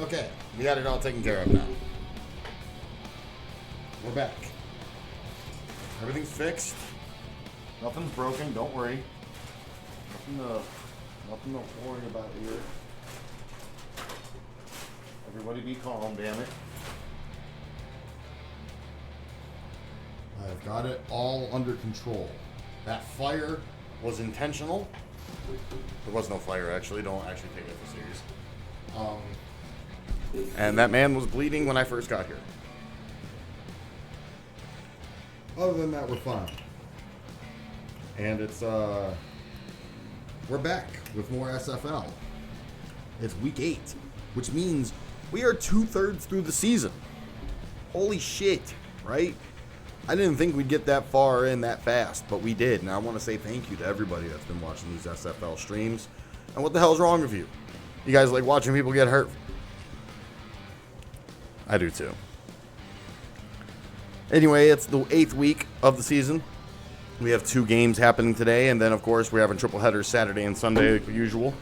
Okay, we got it all taken care of now. We're back. Everything's fixed. Nothing's broken. Don't worry. Nothing to worry about here. Everybody be calm, damn it. I've got it all under control. That fire was intentional. There was no fire, actually. Don't actually take it for serious. And that man was bleeding when I first got here. Other than that, we're fine. And it's, we're back with more SFL. It's week 8, which means we are 2/3 through the season. Holy shit, right? I didn't think we'd get that far in that fast, but we did. And I want to say thank you to everybody that's been watching these SFL streams. And what the hell's wrong with you? You guys like watching people get hurt? I do too. Anyway, it's the 8th week of the season. We have 2 games happening today, and then, of course, we're having triple headers Saturday and Sunday like usual.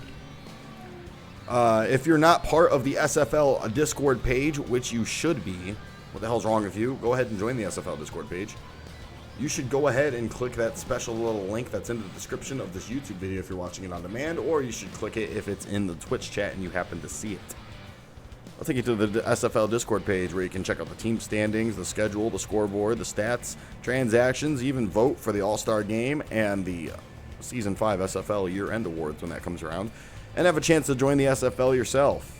If you're not part of the SFL Discord page, which you should be, what the hell's wrong with you? Go ahead and join the SFL Discord page. You should go ahead and click that special little link that's in the description of this YouTube video if you're watching it on demand, or you should click it if it's in the Twitch chat and you happen to see it. I'll take you to the SFL Discord page where you can check out the team standings, the schedule, the scoreboard, the stats, transactions, even vote for the All-Star Game and the Season 5 SFL Year-End Awards when that comes around, and have a chance to join the SFL yourself.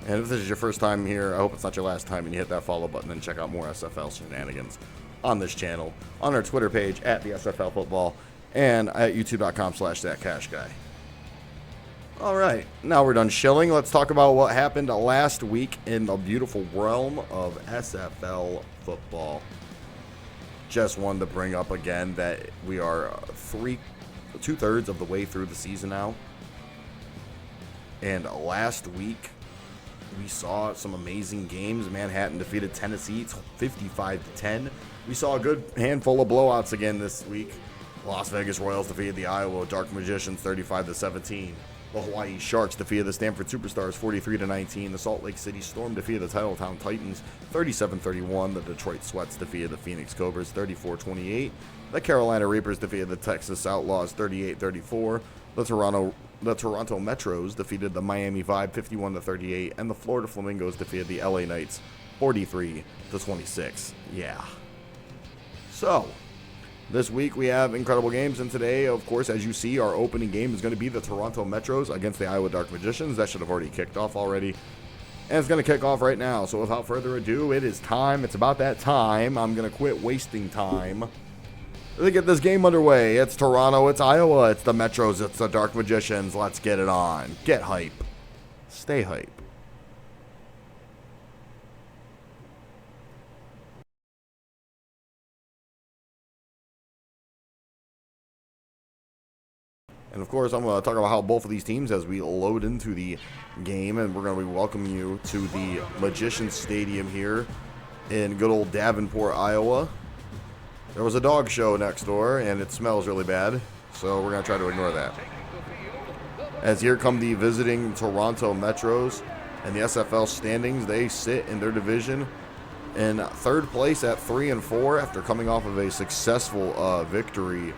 And if this is your first time here, I hope it's not your last time, and you hit that follow button and check out more SFL shenanigans on this channel, on our Twitter page at the SFL Football, and at youtube.com/thatcashguy. All right, now we're done shilling. Let's talk about what happened last week in the beautiful realm of SFL football. Just wanted to bring up again that we are 2/3 of the way through the season now. And last week, we saw some amazing games. Manhattan defeated Tennessee 55-10. We saw a good handful of blowouts again this week. Las Vegas Royals defeated the Iowa Dark Magicians 35-17. The Hawaii Sharks defeated the Stanford Superstars 43-19. The Salt Lake City Storm defeated the Titletown Titans 37-31. The Detroit Sweats defeated the Phoenix Cobras 34-28. The Carolina Reapers defeated the Texas Outlaws 38-34. The Toronto Metros defeated the Miami Vibe 51-38, and the Florida Flamingos defeated the LA Knights 43-26. Yeah. So, this week we have incredible games, and today, of course, as you see, our opening game is going to be the Toronto Metros against the Iowa Dark Magicians. That should have already kicked off already, and it's going to kick off right now. So without further ado, it is time. It's about that time. I'm going to quit wasting time to get this game underway. It's Toronto, it's Iowa, it's the Metros, it's the Dark Magicians. Let's get it on. Get hype. Stay hype. And of course, I'm going to talk about how both of these teams as we load into the game, and we're going to be welcoming you to the Magician Stadium here in good old Davenport, Iowa. There was a dog show next door, and it smells really bad, so we're going to try to ignore that. As here come the visiting Toronto Metros, and the SFL standings, they sit in their division in 3rd place at 3-4 after coming off of a successful victory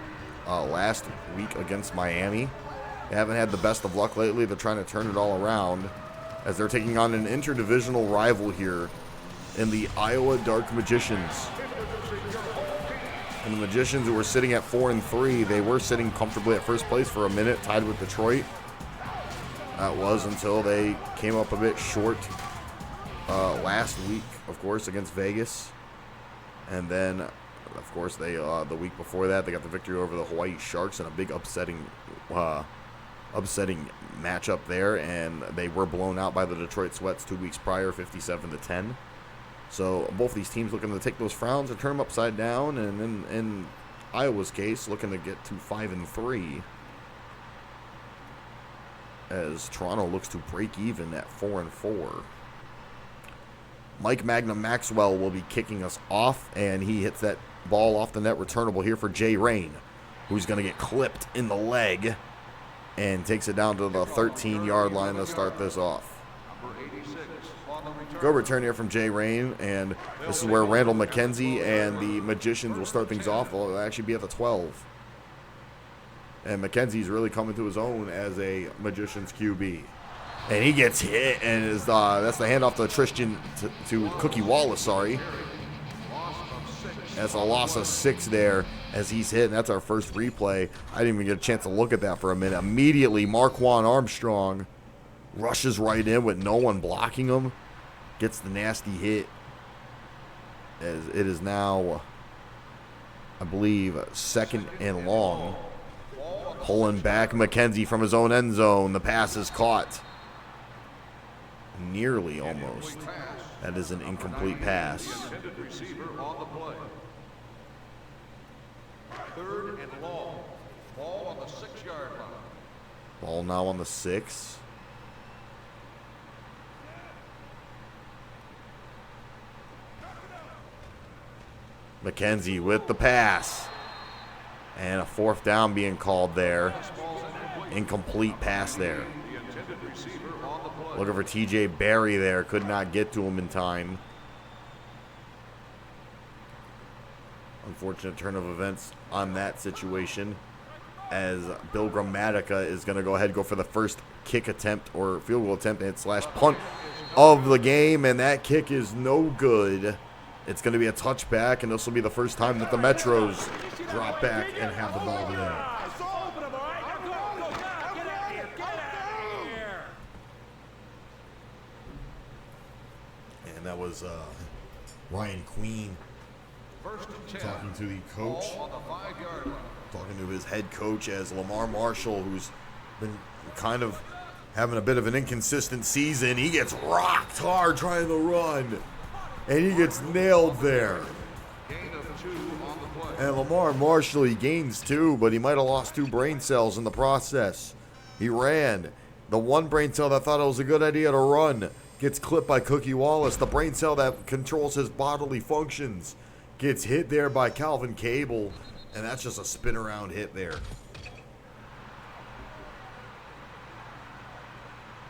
last week against Miami. They haven't had the best of luck lately. They're trying to turn it all around as they're taking on an interdivisional rival here in the Iowa Dark Magicians. And the Magicians, who were sitting at 4-3, they were sitting comfortably at 1st place for a minute, tied with Detroit. That was until they came up a bit short last week, of course, against Vegas. And then, of course, they the week before that, they got the victory over the Hawaii Sharks in a big upsetting matchup there, and they were blown out by the Detroit Sweats 2 weeks prior, 57-10. So both these teams looking to take those frowns and turn them upside down, and in Iowa's case, looking to get to 5-3, as Toronto looks to break even at 4-4. Mike Magnum Maxwell will be kicking us off, and he hits that ball off the net, returnable here for Jay Rain, who's going to get clipped in the leg and takes it down to the 13-yard line to start this off. Good return here from Jay Rain, and this is where Randall McKenzie and the Magicians will start things off. They'll actually be at the 12. And McKenzie's really coming to his own as a Magicians QB. And he gets hit, and is that's the handoff to Cookie Wallace, sorry. That's a loss of 6 there as he's hit, and that's our first replay. I didn't even get a chance to look at that for a minute. Immediately, Marquand Armstrong rushes right in with no one blocking him. Gets the nasty hit. As it is now, I believe, 2nd and long. Pulling back McKenzie from his own end zone. The pass is caught. Nearly almost. That is an incomplete pass. 3rd and long. Ball on the 6-yard line. Ball now on the 6. McKenzie with the pass. And a 4th down being called there. Incomplete pass there. Looking for TJ Barry there. Could not get to him in time. Unfortunate turn of events on that situation, as Bill Gramatica is going to go ahead and go for the first kick attempt or field goal attempt and / punt of the game, and that kick is no good. It's going to be a touchback, and this will be the first time that the Metros drop back and have the ball today. And that was Ryan Queen talking to the coach, talking to his head coach, as Lamar Marshall, who's been kind of having a bit of an inconsistent season. He gets rocked hard trying to run, and he gets nailed there. And Lamar Marshall, he gains 2, but he might have lost 2 brain cells in the process. He ran. The one brain cell that thought it was a good idea to run gets clipped by Cookie Wallace. The brain cell that controls his bodily functions gets hit there by Calvin Cable, and that's just a spin around hit there.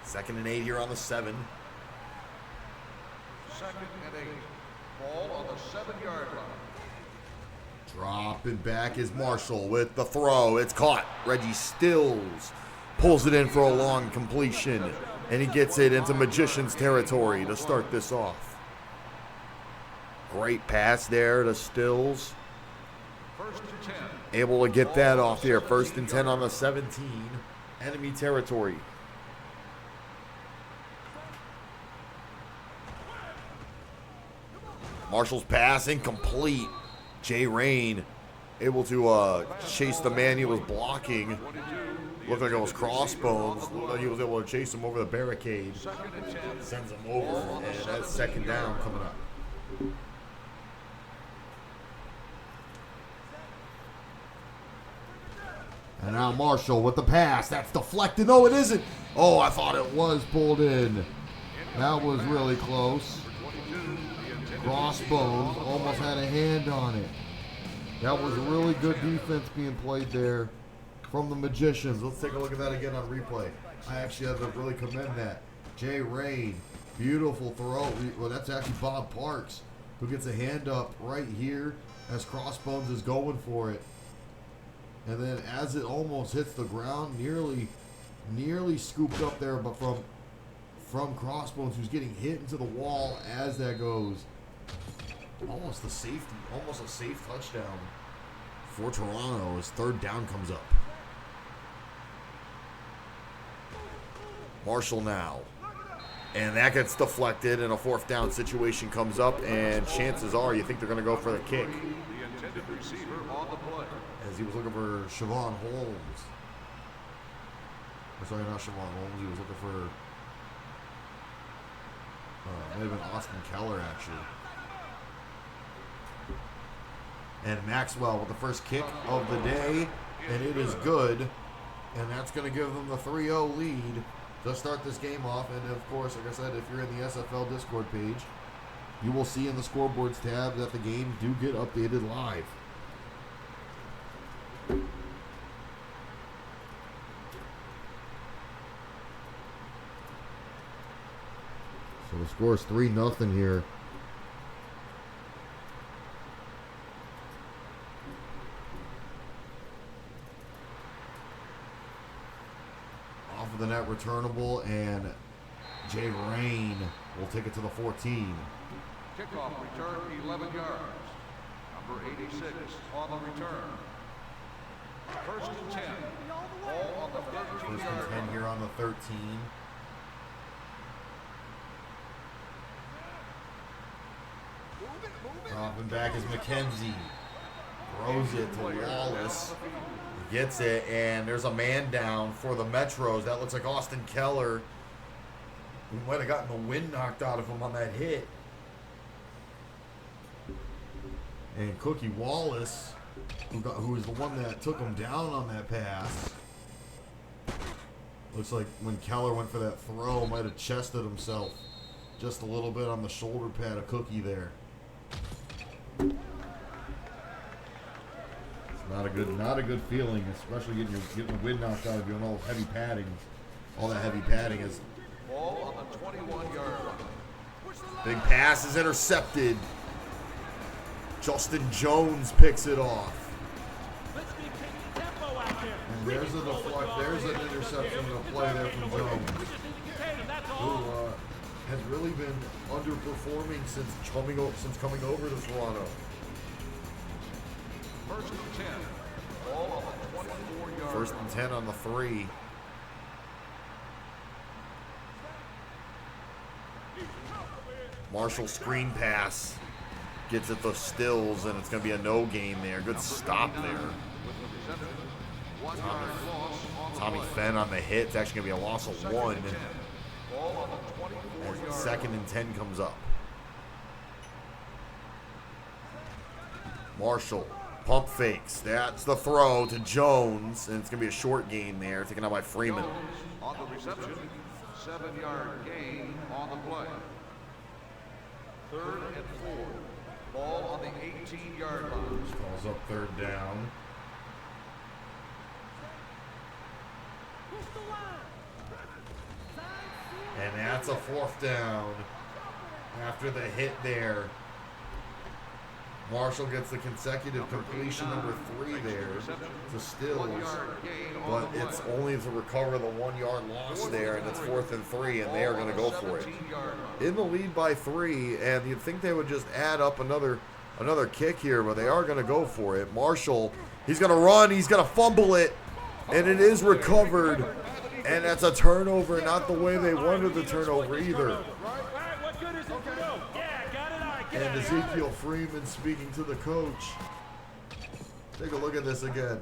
2nd and 8 here on the 7. 2nd and 8. Ball on the 7-yard line. Dropping back is Marshall with the throw. It's caught. Reggie Stills pulls it in for a long completion, and he gets it into Magicians territory to start this off. Great pass there to Stills. 1st and 10. Able to get that off here. 1st and 10 on the 17. Enemy territory. Marshall's pass incomplete. Jay Rain able to chase the man he was blocking. Looked like it was Crossbones. Looked like he was able to chase him over the barricade. Sends him over, and that's 2nd down coming up. And now Marshall with the pass. That's deflected. No, it isn't. Oh, I thought it was pulled in. That was really close. Crossbones almost had a hand on it. That was really good defense being played there from the Magicians. Let's take a look at that again on replay. I actually have to really commend that. Jay Rain, beautiful throw. Well, that's actually Bob Parks, who gets a hand up right here as Crossbones is going for it. And then as it almost hits the ground, nearly scooped up there, but from Crossbones, who's getting hit into the wall as that goes. Almost a safe touchdown for Toronto as 3rd down comes up. Marshall now. And that gets deflected, and a 4th down situation comes up, and chances are you think they're going to go for the kick. The intended receiver on the play. As he was looking for Siobhan Holmes. Sorry, not Siobhan Holmes. He was looking for might have been Austin Keller, actually. And Maxwell with the first kick of the day, and it is good. And that's going to give them the 3-0 lead to start this game off. And of course, like I said, if you're in the SFL Discord page, you will see in the scoreboards tab that the games do get updated live. So the score is 3-0 here. Off of the net returnable, and Jay Rain will take it to the 14. Kickoff return 11 yards. Number 86 on the return. First and 10. Ball on the 13 First yard and 10 line. here on the 13. Dropping back is McKenzie. Throws it to Wallace. Gets it, and there's a man down for the Metros. That looks like Austin Keller. He might have gotten the wind knocked out of him on that hit. And Cookie Wallace, who was the one that took him down on that pass. Looks like when Keller went for that throw, might have chested himself just a little bit on the shoulder pad of Cookie there. It's not a good feeling, especially getting the wind knocked out of you and all those heavy padding. All that heavy padding is. Ball on the 21 yard line. Big pass is intercepted. Justin Jones picks it off. And there's an interception and a play there from Jones, who has really been underperforming since coming over to Toronto. First and 10. Ball on the 24 yard First and 10 on the 3. Marshall screen pass. Gets it to Stills, and it's going to be a no gain there. Good stop there. Tommy Fenn on the hit. It's actually going to be a loss of 1. As second and 10 comes up. Marshall, pump fakes. That's the throw to Jones, and it's going to be a short gain there, taken out by Freeman. on the reception. 7 yard gain on the play. Third and 4. Ball on the 18 yard line. Calls up third down. And that's a 4th down. After the hit there, Marshall gets the consecutive completion number 3 there to Stills, but it's only to recover the 1 yard loss there, and it's 4th and 3, and they are going to go for it. In the lead by 3, and you'd think they would just add up another kick here, but they are going to go for it. Marshall, he's going to run, he's going to fumble it, and it is recovered, and that's a turnover, not the way they wanted the turnover either. And Ezekiel Freeman speaking to the coach. Take a look at this again.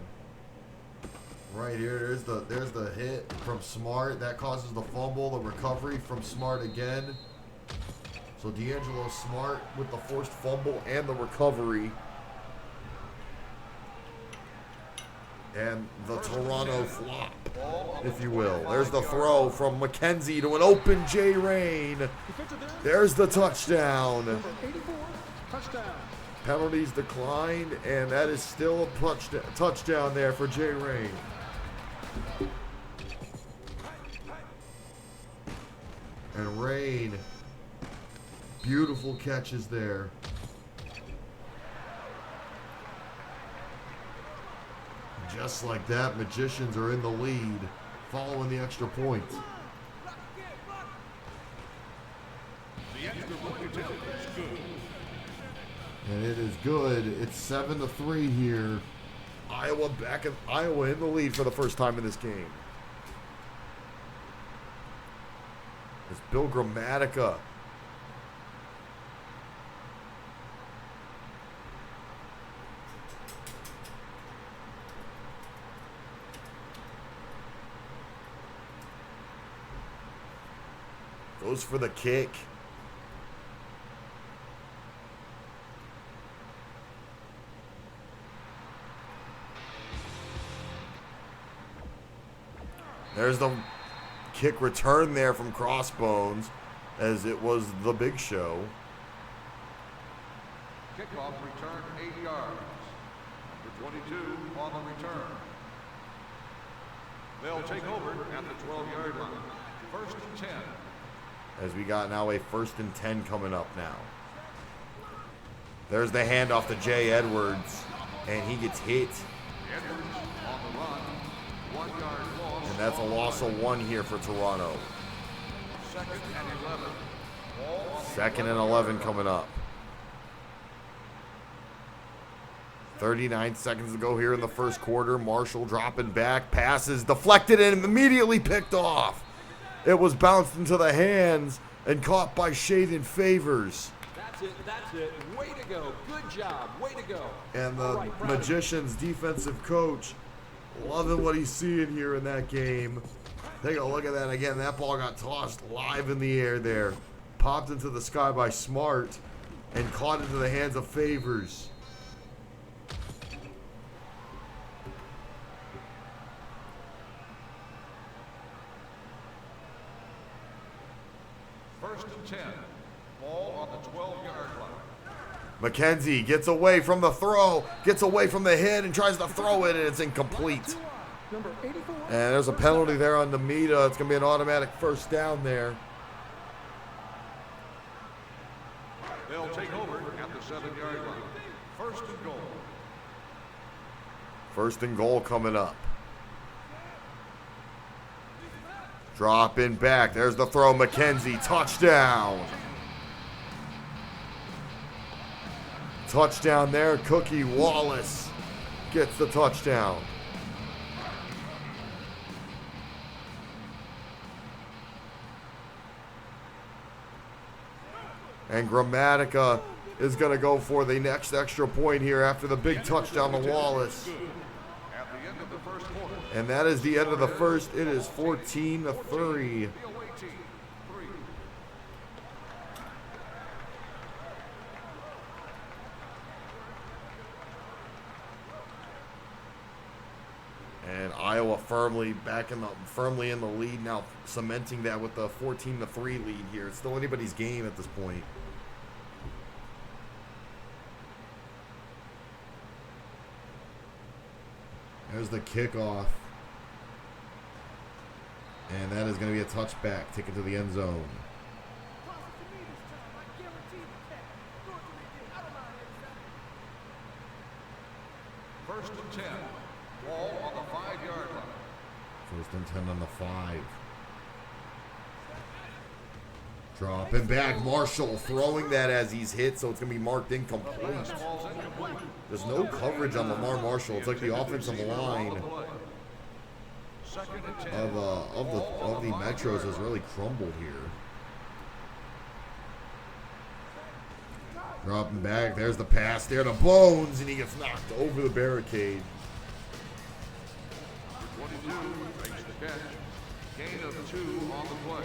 Right here, there's the hit from Smart. That causes the fumble, the recovery from Smart again. So D'Angelo Smart with the forced fumble and the recovery. And the Toronto flop, if you will. There's the throw from McKenzie to an open Jay Rain. There's the touchdown. Penalties declined, and that is still a touchdown there for Jay Rain. And Rain, beautiful catches there. Just like that, Magicians are in the lead, following the extra point. And it is good. It's 7-3 here. Iowa in the lead for the first time in this game. It's Bill Gramatica. Goes for the kick. There's the kick return there from Crossbones, as it was the Big Show. Kickoff return 8 yards. Number 22 on the return. They'll take over at the 12 yard line. First and 10. As we got now a 1st and 10 coming up now. There's the handoff to Jay Edwards, and he gets hit. Edwards on the run. 1 yard loss. And that's a loss of 1 here for Toronto. 2nd and 11. Ball on the 2nd and 11 coming up. 39 seconds to go here in the first quarter. Marshall dropping back, passes deflected and immediately picked off. It was bounced into the hands and caught by Shaden Favors. That's it. Way to go. Good job. Way to go. And the Magicians defensive coach loving what he's seeing here in that game. Take a look at that again. That ball got tossed live in the air there. Popped into the sky by Smart and caught into the hands of Favors. First and 10. Ball on the 12-yard line. McKenzie gets away from the throw, gets away from the hit, and tries to throw it, and it's incomplete. And there's a penalty there on Namita. It's going to be an automatic 1st down there. They'll take over at the 7-yard line. 1st and goal. 1st and goal coming up. Dropping back. There's the throw. McKenzie. Touchdown. Touchdown there. Cookie Wallace gets the touchdown. And Grammatica is going to go for the next extra point here after the big touchdown to Wallace. At the end of the first quarter. And that is the end of the first. It is 14-3. The away team. 3. And Iowa firmly in the lead now, cementing that with the 14-3 lead here. It's still anybody's game at this point. There's the kickoff. And that is going to be a touchback, take it to the end zone. First and 10. Ball on the 5-yard line. 1st and 10 on the 5. Dropping back. Marshall throwing that as he's hit, so it's going to be marked incomplete. Ball's incomplete. There's no coverage on Lamar Marshall. It's like the offensive line 2nd and 10. of the Metros has really crumbled here. Dropping back. There's the pass there to Bones, and he gets knocked over the barricade. 22 makes the catch. Gain of 2 on the play.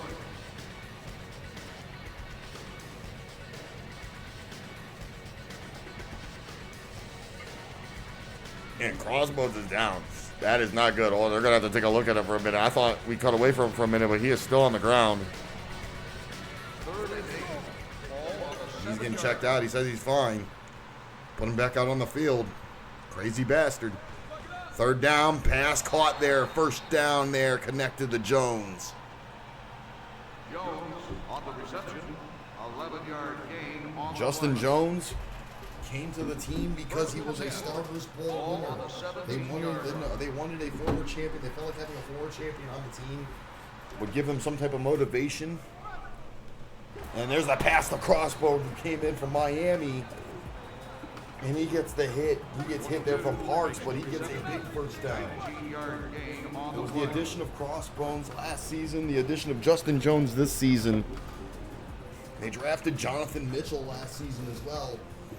And Crossbones is down. That is not good. Oh, they're going to have to take a look at it for a minute. I thought we cut away from him for a minute, but he is still on the ground. 3rd and 8. Ball on the He's getting 7-yard checked out. He says he's fine. Put him back out on the field. Crazy bastard. 3rd down, pass caught there. 1st down there, connected to Jones. Jones on the reception. 11-yard gain on Justin the play. Jones came to the team because he was a Starverse Bowl winner. They wanted a former champion. They felt like having a former champion on the team would give him some type of motivation. And there's the pass to Crossbones who came in from Miami. And he gets the hit. He gets hit there from Parks, but he gets a big 1st down. 18-yard gain on It the was play. the addition of Crossbones last season, the addition of Justin Jones this season. They drafted Jonathan Mitchell last season as well.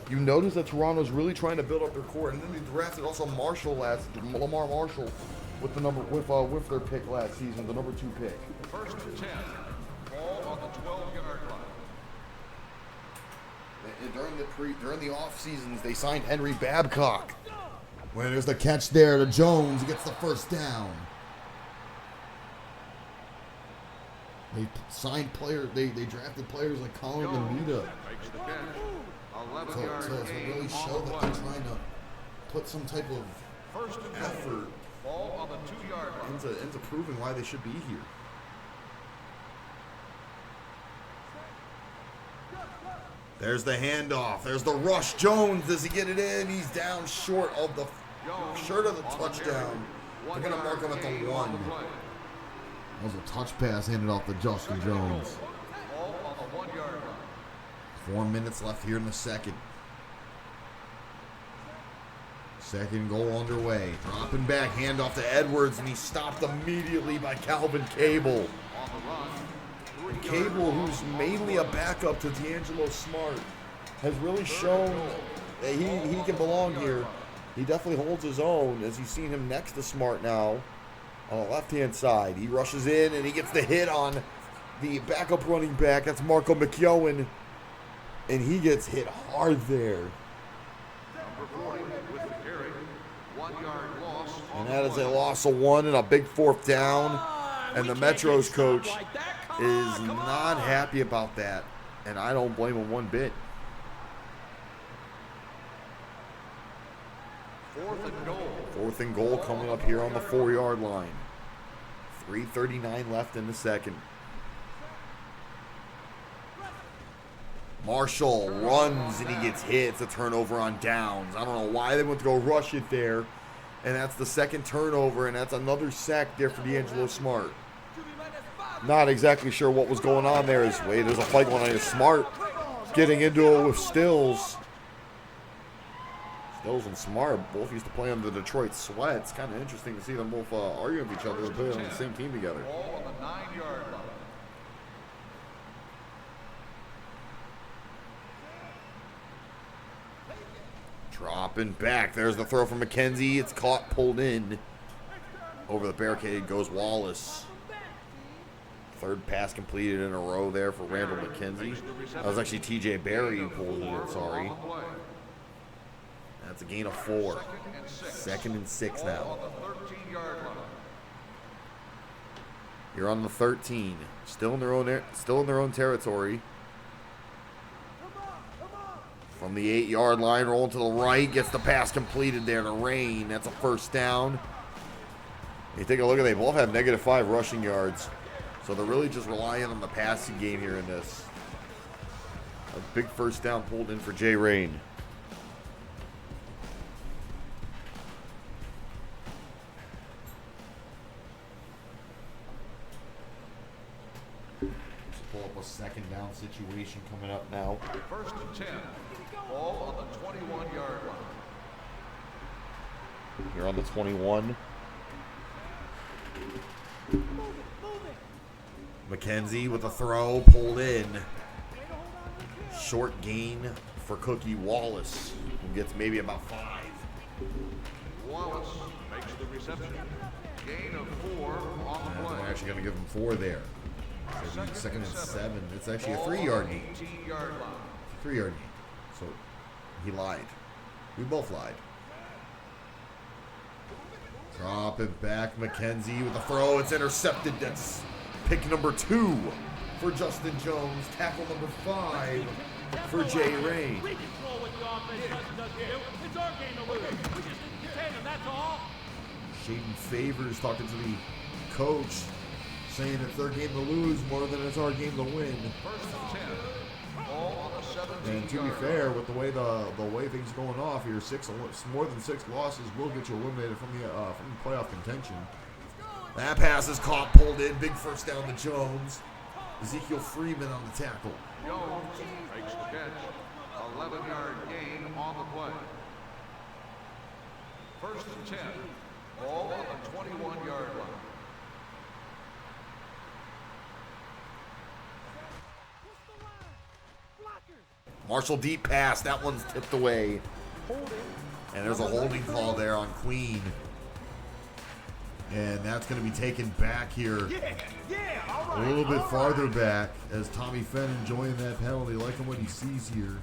You notice that Toronto's really trying to build up their core, and then they drafted also Lamar Marshall with their pick last season, the number 2 pick. 1st and 10. Ball on the 12-yard line. And during the off seasons, they signed Henry Babcock. When there's the catch there to Jones, he gets the 1st down. They signed players. They drafted players like Colin Lamita. Makes the catch. 11-yard To gain really on show the that play. they're trying to put some type of 1st and 10. effort Ball on the 2-yard line. into proving why they should be here. There's the handoff. There's the rush. Jones, does he get it in? He's down short of the touchdown. They're going to mark him at the 1. That was a touch pass handed off to Justin Jones. 4 minutes left here in the second. Second goal underway. Dropping back, handoff to Edwards, and he's stopped immediately by Calvin Cable. Cable, who's mainly a backup to D'Angelo Smart, has really shown that he can belong here. He definitely holds his own, as you've seen him next to Smart now on the left-hand side. He rushes in, and he gets the hit on the backup running back. That's Marco McKeown, and he gets hit hard there. And that is a loss of 1 and a big 4th down. And the Metros coach is not happy about that. And I don't blame him one bit. 4th and goal. 4th and goal coming up here on the 4-yard line. 3:39 left in the second. Marshall runs and he gets hit. It's a turnover on downs. I don't know why they went to go rush it there. And that's the second turnover, and that's another sack there for D'Angelo Smart. Not exactly sure what was going on there. There's a fight going on here. Smart getting into it with Stills. Stills and Smart both used to play on the Detroit Sweat. It's kind of interesting to see them both arguing with each other and playing on the same team together. Ball on the 9-yard line. Dropping back. There's the throw from McKenzie. It's caught, pulled in. Over the barricade goes Wallace. Third pass completed in a row there for Randall McKenzie. That was actually TJ Barry who pulled it, sorry. That's a gain of 4. 2nd and 6 now. You're on the 13. Still in their own territory. From the 8-yard line, rolling to the right, gets the pass completed there to Rain. That's a 1st down. You take a look at they both have -5 rushing yards. So they're really just relying on the passing game here in this. A big 1st down pulled in for Jay Rain. Let's pull up a 2nd down situation coming up now. 1st and 10. Ball on the 21-yard line. You're on the 21. McKenzie with a throw, pulled in. Short gain for Cookie Wallace, who gets maybe about 5. Wallace makes the reception. Gain of 4 on the And play. they're actually going to give him 4 there. So 2nd and 7. It's actually a 3-yard gain. 18-yard line. 3-yard gain. So he lied. We both lied. Drop it back. McKenzie with a throw. It's intercepted. That's pick number 2 for Justin Jones. Tackle number 5 for Jay Rain. We control what the offense doesn't do. It's our game to lose. We just need to contain them, that's all. Shaden Favors talking to the coach, saying it's their game to lose more than it's our game to win. 1st and 10. Ball on the 17-yard line. And to be fair, with the way things are going off here, more than 6 losses will get you eliminated from the playoff contention. That pass is caught, pulled in, big 1st down to Jones. Ezekiel Freeman on the tackle. Jones makes the catch. 11-yard gain on the play. 1st and 10. Ball on the 21-yard line. Marshall deep pass, that one's tipped away. And there's a holding call there on Queen. And that's going to be taken back here a little bit farther back as Tommy Fenn enjoying that penalty, liking what he sees here.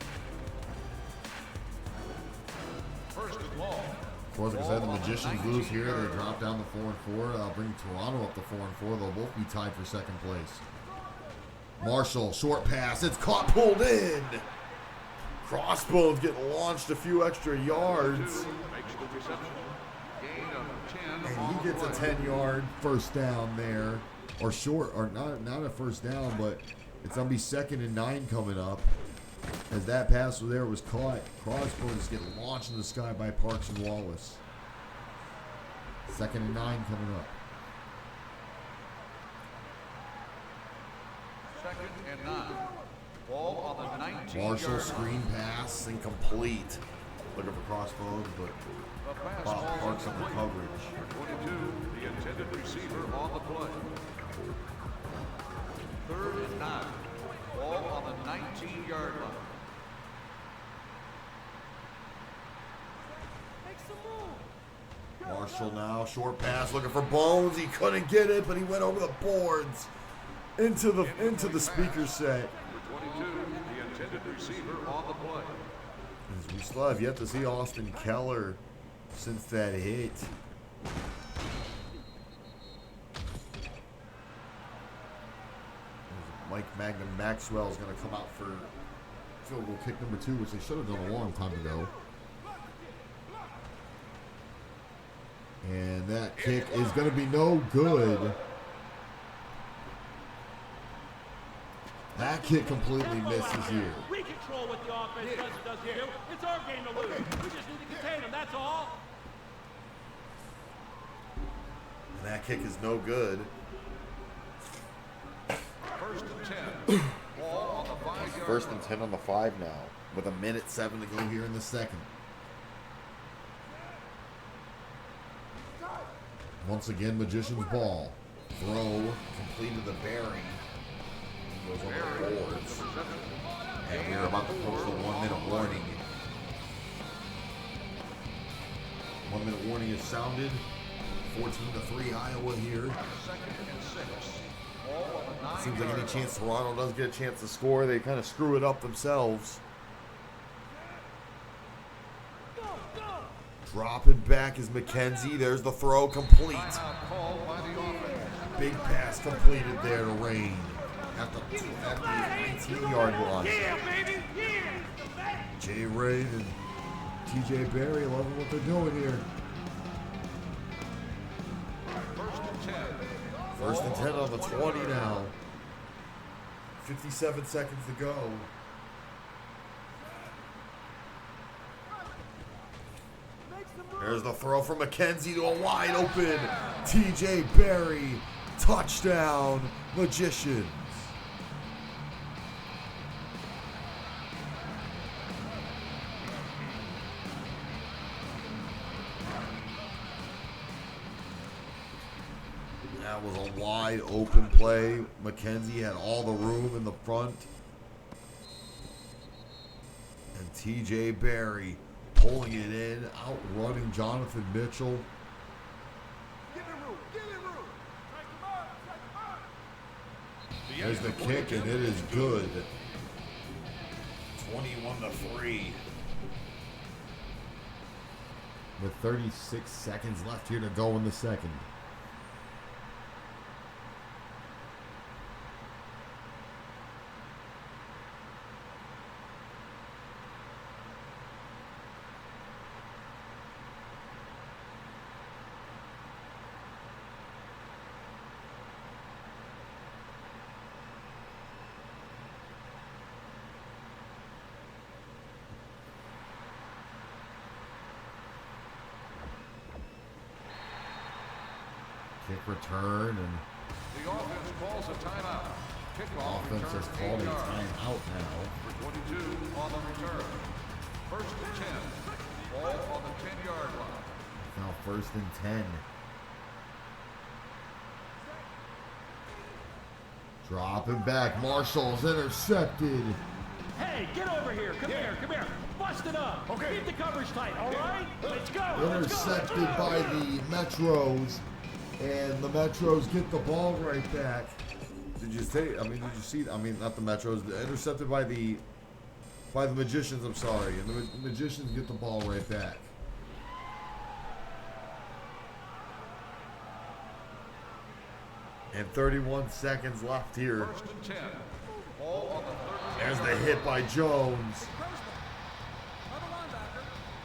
1st and long. Of course, like I said, the Magicians lose here. They drop down to 4-4. That'll bring Toronto up to 4-4. They'll both be tied for 2nd place. Marshall, short pass. It's caught, pulled in. Crossbones getting launched a few extra yards. Makes the reception. Gain of 10 And he gets a 10-yard 1st down there. Or short, or not a 1st down, but it's going to be 2nd and 9 coming up. As that pass there was caught, crossbows get launched in the sky by Parks and Wallace. 2nd and 9 coming up. 2nd and 9. Ball on the 19. Marshall screen pass incomplete. Looking for crossbows, but Bob Parks on the coverage. 22, the intended receiver on the play. 3rd and 9. Ball on the 19-yard line. Marshall now, short pass, looking for Bones. He couldn't get it, but he went over the boards into the speaker set. 22, the intended receiver on the play. As we still have yet to see Austin Keller since that hit. Mike Magnum Maxwell is going to come out for field goal kick number 2, which they should have done a long time ago. And that kick is going to be no good. That kick completely misses here. We control what the offense does and doesn't do. It's our game to lose. We just need to contain them, that's all. And that kick is no good. 1st and 10. Ball on the 5-yard line. 1st and 10 on the 5 now, with 1:07 to go here in the second. Once again, Magician's ball. Throw completed the Berry. Goes on the boards. And we are about to approach the 1-minute warning. 1-minute warning is sounded. 14-3 Iowa here. 2nd and 6. Ball on the 9-yard Seems like any line. chance Toronto does get a chance to score, they kind of screw it up themselves. Dropping back is McKenzie. There's the throw complete. Timeout called by the offense. Big pass completed there to Rain at the 19-yard line. Yeah, baby, yeah. Jay Rain and TJ Berry loving what they're doing here. 1st and 10. 1st and 10 on the 20 now. 57 seconds to go. There's the throw from McKenzie to a wide open TJ Berry. Touchdown, Magicians. That was a wide open play. McKenzie had all the room in the front. And TJ Berry pulling it in, outrunning Jonathan Mitchell. There's the kick, and it is good. 21-3. With 36 seconds left here to go in the second. Kick return, and The offense calls a timeout. Kickoff offense has return called 8 a yards. timeout now. For 22 on the return. 1st and 10. Ball on the 10-yard line. Now 1st and 10. Dropping back. Marshall's intercepted. Hey, get over here. Come here, come here. Bust it up. Okay. Keep the coverage tight, all right? Let's go. Intercepted by the Metros. And the Metros get the ball right back. Did you say, did you see, not the Metros, intercepted by the Magicians, I'm sorry. And the Magicians get the ball right back. And 31 seconds left here. 1st and 10. Ball on the 13. There's the hit by Jones.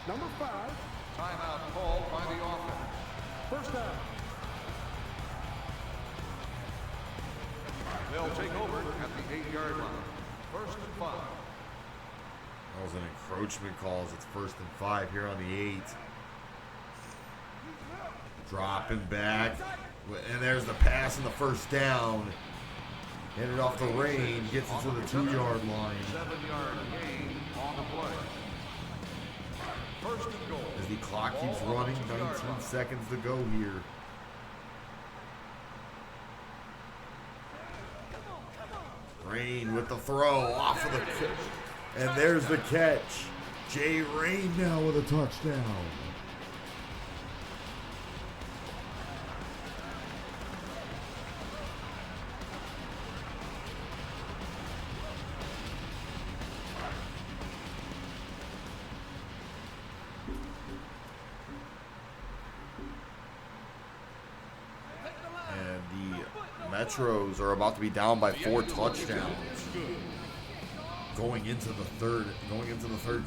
Number 5. Timeout called by the offense. First down. They'll take over at the 8-yard line. 1st and 5. That was an encroachment calls. It's 1st and 5 here on the 8. Dropping back. And there's the pass and the first down. Handed off the Rain. Gets it to the 2-yard line. 7-yard gain on the play. First and goal. As the clock keeps running, 19 seconds to go here. Rain with the throw off of the catch. And there's the catch. Jay Rain now with a touchdown. Metros are about to be down by 4 touchdowns going into the third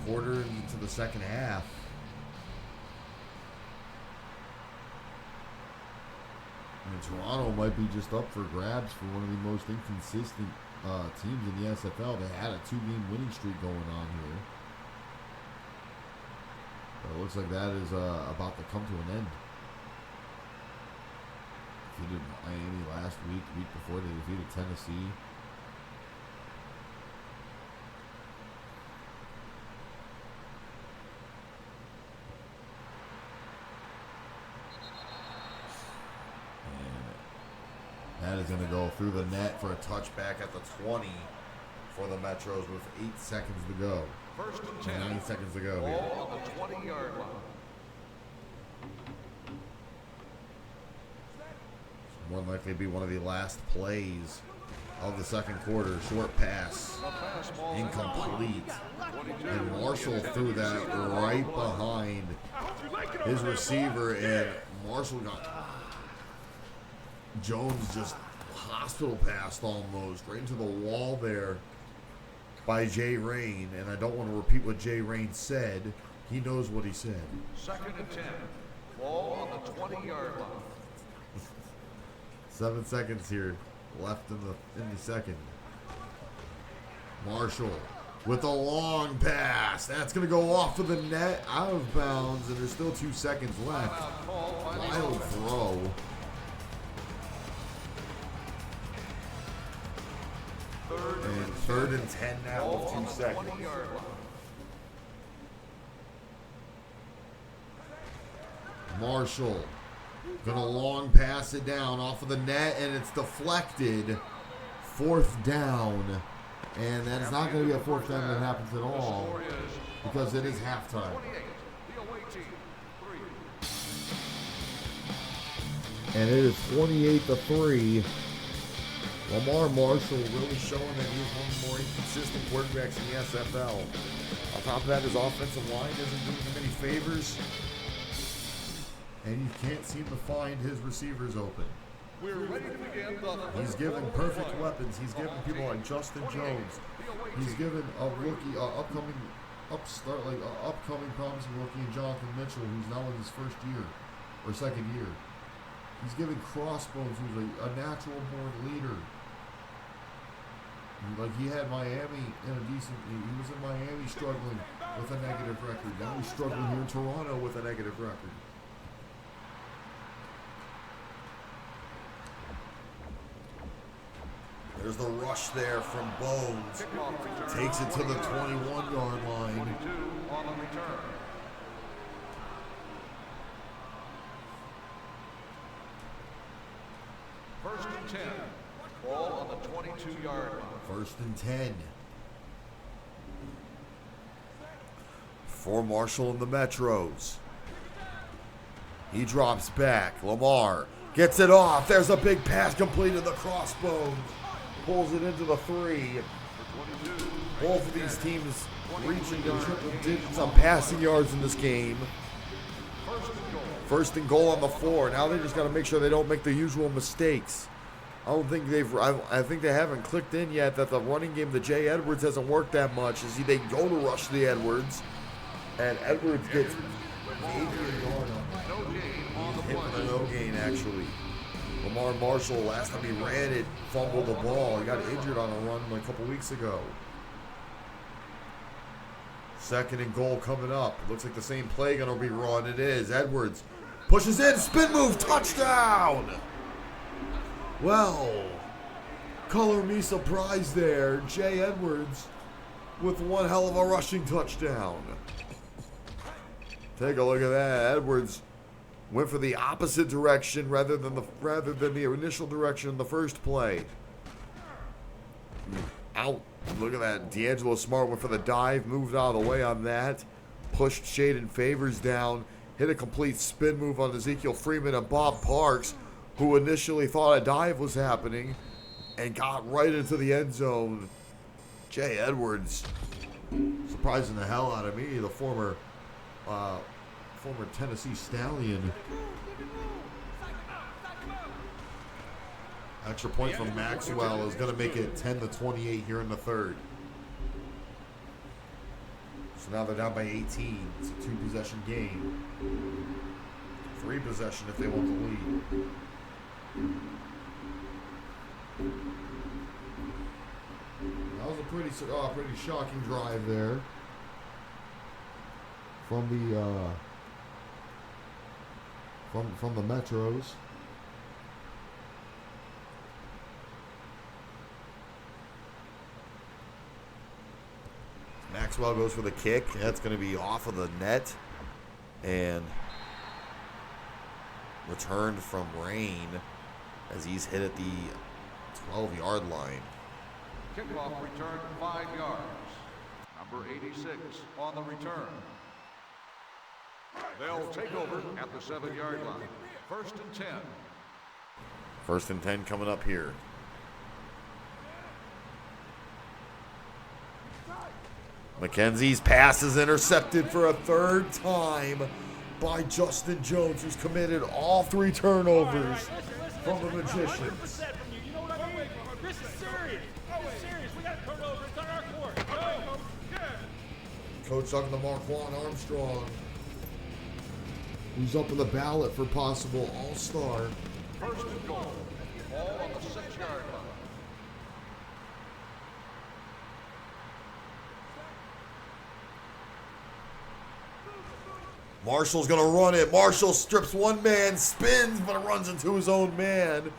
quarter and into the second half. And Toronto might be just up for grabs for one of the most inconsistent teams in the SFL. They had a 2-game winning streak going on here, but it looks like that is about to come to an end. Defeated Miami last week. The week before, they defeated Tennessee. And that is going to go through the net for a touchback at the 20 for the Metros with 8 seconds to go. First and 10. 9 seconds to go. Ball on the 20-yard line. More than likely be one of the last plays of the second quarter. Short pass, incomplete. And Marshall threw that right behind his receiver, and Marshall got Jones just hospital passed almost right into the wall there by Jay Rain. And I don't want to repeat what Jay Rain said. He knows what he said. Second and 10. Ball on the 20-yard line. 7 seconds here left in the second. Marshall with a long pass. That's going to go off of the net, out of bounds, and there's still 2 seconds left. Wild throw. And 3rd and 10 now with 2 seconds. Marshall gonna long pass it down off of the net, and it's deflected. 4th down. And that's not going to be a 4th down that happens at all, because it is halftime. And it is 28-3. Lamar Marshall really showing that he's one of the more inconsistent quarterbacks in the SFL. On top of that, his offensive line isn't doing him any favors. And you can't seem to find his receivers open. We're ready to begin the He's given perfect weapons. He's given people like Justin Jones. He's given a rookie, upcoming promising rookie in Jonathan Mitchell, who's now in his 1st year or 2nd year. He's given Crossbones, who's a natural born leader. Like, he had Miami in a decent. He was in Miami struggling with a negative record. Now he's struggling here in Toronto with a negative record. There's the rush there from Bones. Takes it to the 21-yard line. 22 on the return. First and 10. Ball on the 22-yard line. 1st and 10. For Marshall and the Metros. He drops back. Lamar gets it off. There's a big pass completed. The Crossbones pulls it into the 3. Both of these teams reaching the triple digits on passing yards in this game. 1st and goal on the 4. Now they just got to make sure they don't make the usual mistakes. I think they haven't clicked in yet that the running game, the Jay Edwards, hasn't worked that much. As they go to rush the Edwards, and Edwards gets 80 yards on hit for the no gain, actually. Lamar Marshall, last time he ran it, fumbled the ball. He got injured on a run a couple weeks ago. Second and goal coming up. Looks like the same play gonna be run. It is. Edwards pushes in, spin move, touchdown. Well, color me surprised there. Jay Edwards with one hell of a rushing touchdown. Take a look at that. Edwards went for the opposite direction rather than the initial direction in the first play. Out. Look at that. D'Angelo Smart went for the dive, moved out of the way on that. Pushed Shaden Favors down. Hit a complete spin move on Ezekiel Freeman and Bob Parks, who initially thought a dive was happening and got right into the end zone. Jay Edwards, surprising the hell out of me, the former Tennessee Stallion. Extra point from Maxwell is going to make it 10-28 here in the third. So now they're down by 18. It's a 2-possession game. 3 possession if they want the lead. That was a pretty shocking drive there from the Metros. Maxwell goes for the kick. That's going to be off of the net and returned from Rain as he's hit at the 12-yard line. Kickoff return 5 yards. Number 86 on the return. They'll take over at the 7-yard line. 1st and 10. 1st and 10 coming up here. McKenzie's pass is intercepted for a 3rd time by Justin Jones, who's committed all 3 turnovers from the Magicians. You know what I mean? This is serious. This is serious. We got to turn over. It's on our court. Go. Coach talking to Marquand Armstrong, who's up on the ballot for possible All-Star. 1st and goal. All on the 6-yard line. Marshall's going to run it. Marshall strips one man, spins, but runs into his own man.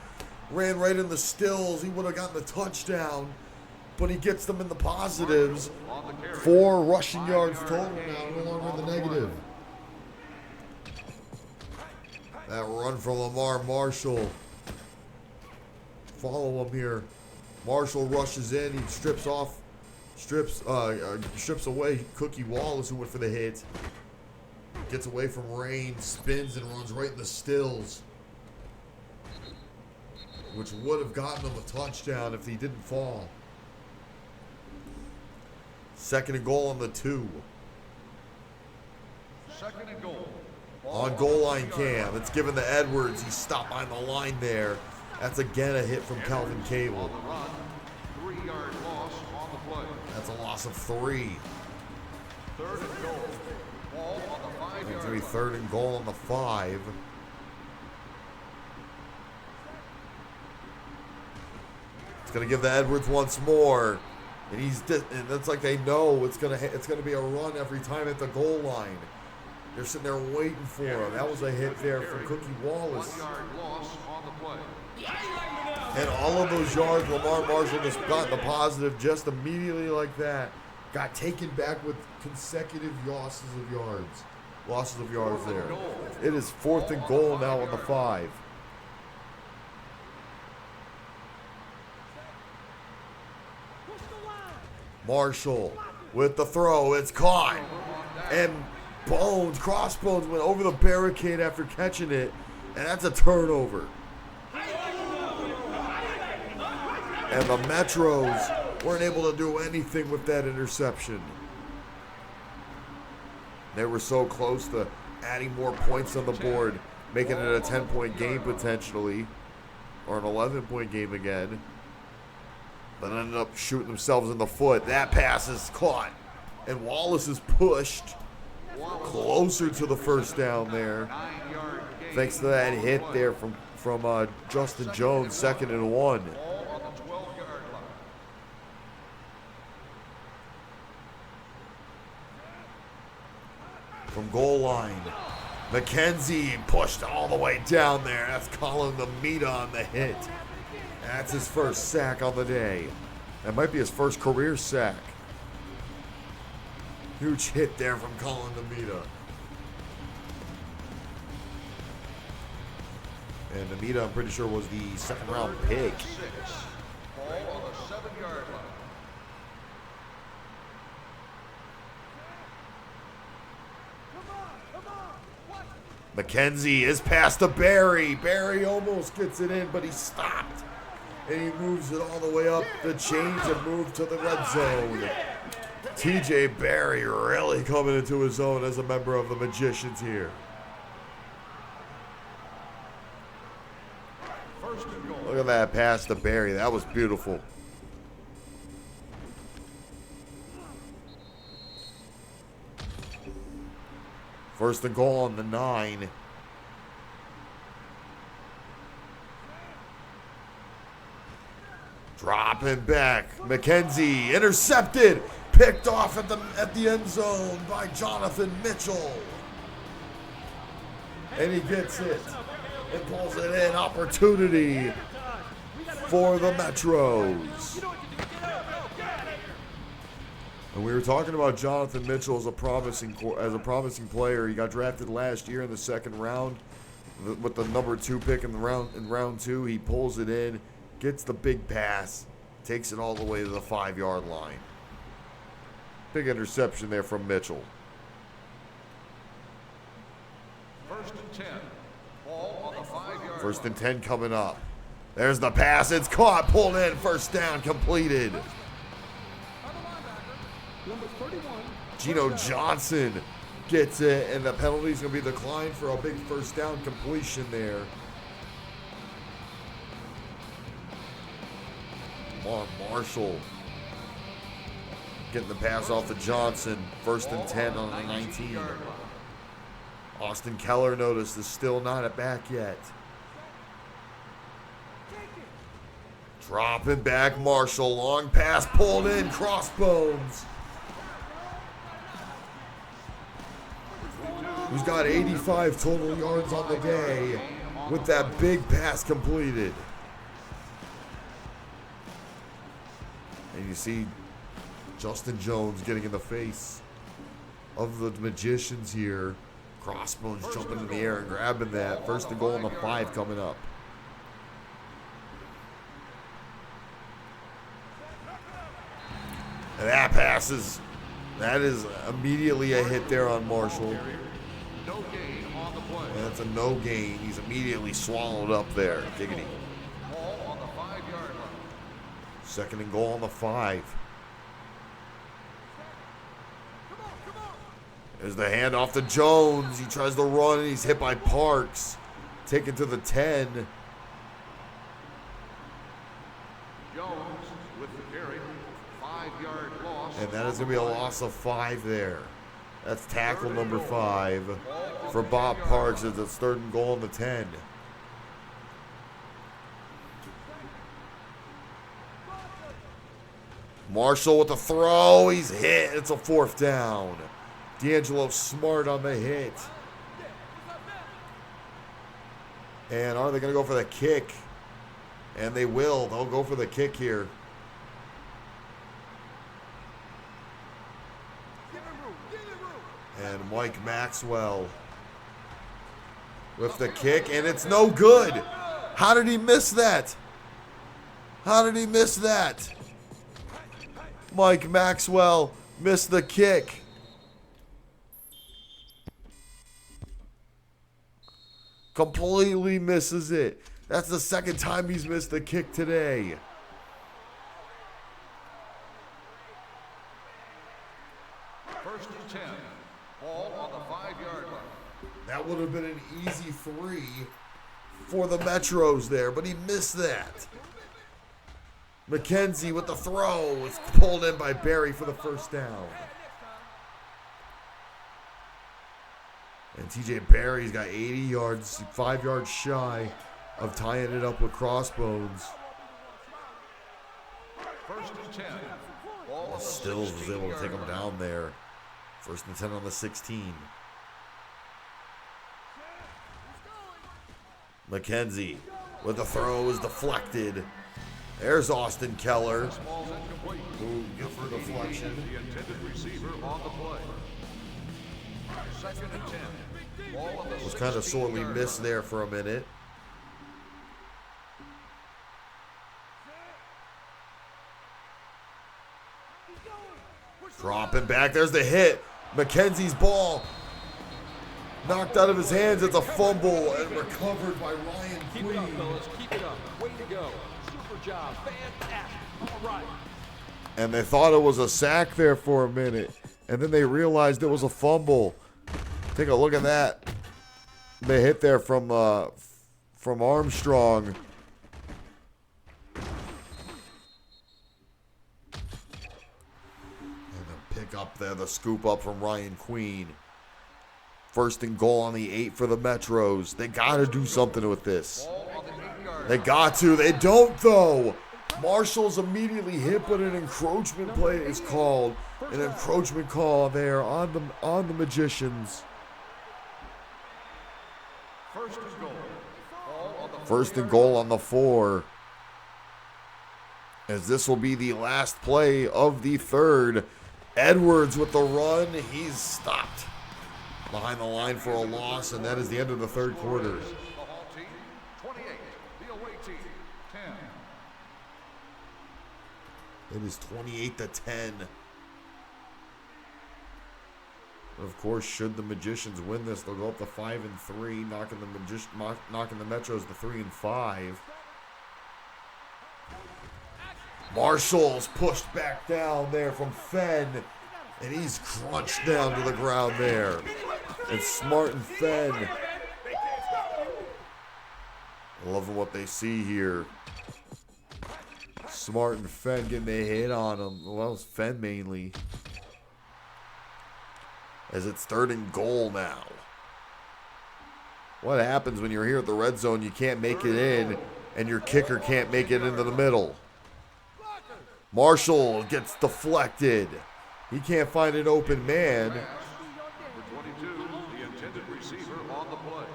Ran right in the stills. He would have gotten the touchdown, but he gets them in the positives. 4 rushing yards total now, no longer in the negative. That run from Lamar Marshall. Follow him here. Marshall rushes in. He strips away Cookie Wallace, who went for the hit. Gets away from Rain, spins, and runs right in the stills, which would have gotten him a touchdown if he didn't fall. 2nd and goal on the 2. 2nd and goal. On goal line cam. It's given to Edwards. He stopped behind the line there. That's again a hit from Calvin Cable. On the run, 3-yard loss on the play. That's a loss of 3. 3rd and goal. Ball on the 5-yard It's going to be line. 3rd and goal on the 5. It's going to give to Edwards once more. And and that's like they know it's going to be a run every time at the goal line. They're sitting there waiting for him. That was a hit there from Cookie Wallace. 1-yard loss on the play. And all of those yards, Lamar Marshall just got the positive just immediately like that. Got taken back with consecutive losses of yards. Losses of yards there. It is 4th and goal now on the 5. Marshall with the throw. It's caught. And Crossbones went over the barricade after catching it. And that's a turnover. And the Metros weren't able to do anything with that interception. They were so close to adding more points on the board, making it a 10-point game potentially, or an 11-point game again, but ended up shooting themselves in the foot. That pass is caught, and Wallace is pushed closer to the first down there, thanks to that hit there from Justin Jones, 2nd and 1. Ball on the 12-yard line. from goal line. McKenzie pushed all the way down there. That's Colin Lamita on the hit. That's his first sack on the day. That might be his first career sack. Huge hit there from Colin Lamita. And Lamita, I'm pretty sure, was the second round pick. Ball on the 7-yard line. McKenzie is past to Barry. Barry almost gets it in, but he stopped. And he moves it all the way up the chain to move to the red zone. TJ Barry really coming into his own as a member of the Magicians here. First and goal. Look at that pass to Barry. That was beautiful. First and goal on the 9. Dropping back. McKenzie intercepted. Picked off at the end zone by Jonathan Mitchell. And he gets it. And pulls it in. Opportunity for the Metros. And we were talking about Jonathan Mitchell as a promising player. He got drafted last year in the second round with the number 2 pick in round 2. He pulls it in, gets the big pass, takes it all the way to the 5-yard line. Big interception there from Mitchell. First and 10. Ball on the 5-yard First line. and 10 coming up. There's the pass. It's caught, pulled in, first down, completed. Gino Johnson gets it, and the penalty's going to be declined for a big first down completion there. Marshall getting the pass off to Johnson. First and 10 on the 19. Austin Keller, notice, is still not at back yet. Dropping back Marshall. Long pass pulled in. Crossbones. Who's got 85 total yards on the day with that big pass completed. And you see Justin Jones getting in the face of the Magicians here. Crossbones jumping in the air and grabbing that. First and goal on the 5 coming up. And that passes. That is immediately a hit there on Marshall. No gain on the play. And that's a no gain. He's immediately swallowed up there. Diggity. Ball on the 5-yard line. Second and goal on the 5. There's the handoff to Jones. He tries to run and he's hit by Parks. Taken to the 10. Jones with the carry. 5-yard loss. And that is going to be a loss of 5 there. That's tackle number 5 for Bob Parks as it's third and goal on the 10. Marshall with the throw. He's hit. It's a 4th down. D'Angelo Smart on the hit. And are they going to go for the kick? And they will. They'll go for the kick here. And Mike Maxwell with the kick, and it's no good. How did he miss that? How did he miss that? Mike Maxwell missed the kick. Completely misses it. That's the second time he's missed the kick today. First and 10. Ball on the 5-yard line. That would have been an easy 3 for the Metros there, but he missed that. McKenzie with the throw. It's pulled in by Barry for the first down. And TJ Barry's got 80 yards, 5 yards shy of tying it up with Crossbones. First and 10. Ball on the Stills was able to take 16-yard him line. down there. First and 10 on the 16. McKenzie with the throw is deflected. There's Austin Keller. Ball's incomplete. Who gets the deflection. The intended receiver on the play. 2nd and 10. Ball on the Was kind of sorely 16-yard missed line. there for a minute. Dropping back. There's the hit. McKenzie's ball. Knocked out of his hands. It's a fumble and recovered by Ryan Keep it up, Queen. fellas. Keep it up. Way to go. Super job. Fantastic. All right. And they thought it was a sack there for a minute. And then they realized it was a fumble. Take a look at that. The hit there from Armstrong. And the pick up there, the scoop up from Ryan Queen. 1st and goal on the 8 for the Metros. They got to do something with this. Ball on the 8-yard They got to. They don't, though. Marshall's immediately hit, but an encroachment play is called. An encroachment call there on the Magicians. 1st and goal. Ball on the 1st and goal on the 4. As this will be the last play of the 3rd. Edwards with the run. He's stopped behind the line for a loss, and that is the end of the 3rd quarter. The home team, 28. The away team, 10. It is 28-10. Of course, should the Magicians win this, they'll go up to 5-3, knocking the Metros to 3-5. Marshall's pushed back down there from Fenn, and he's crunched down to the ground there. And Smart and Fenn, loving what they see here. Smart and Fenn getting a hit on him. Well, it's Fenn mainly. As it's 3rd and goal now. What happens when you're here at the red zone, you can't make it in, and your kicker can't make it into the middle? Marshall gets deflected. He can't find an open man. Number 22, the intended receiver on the play.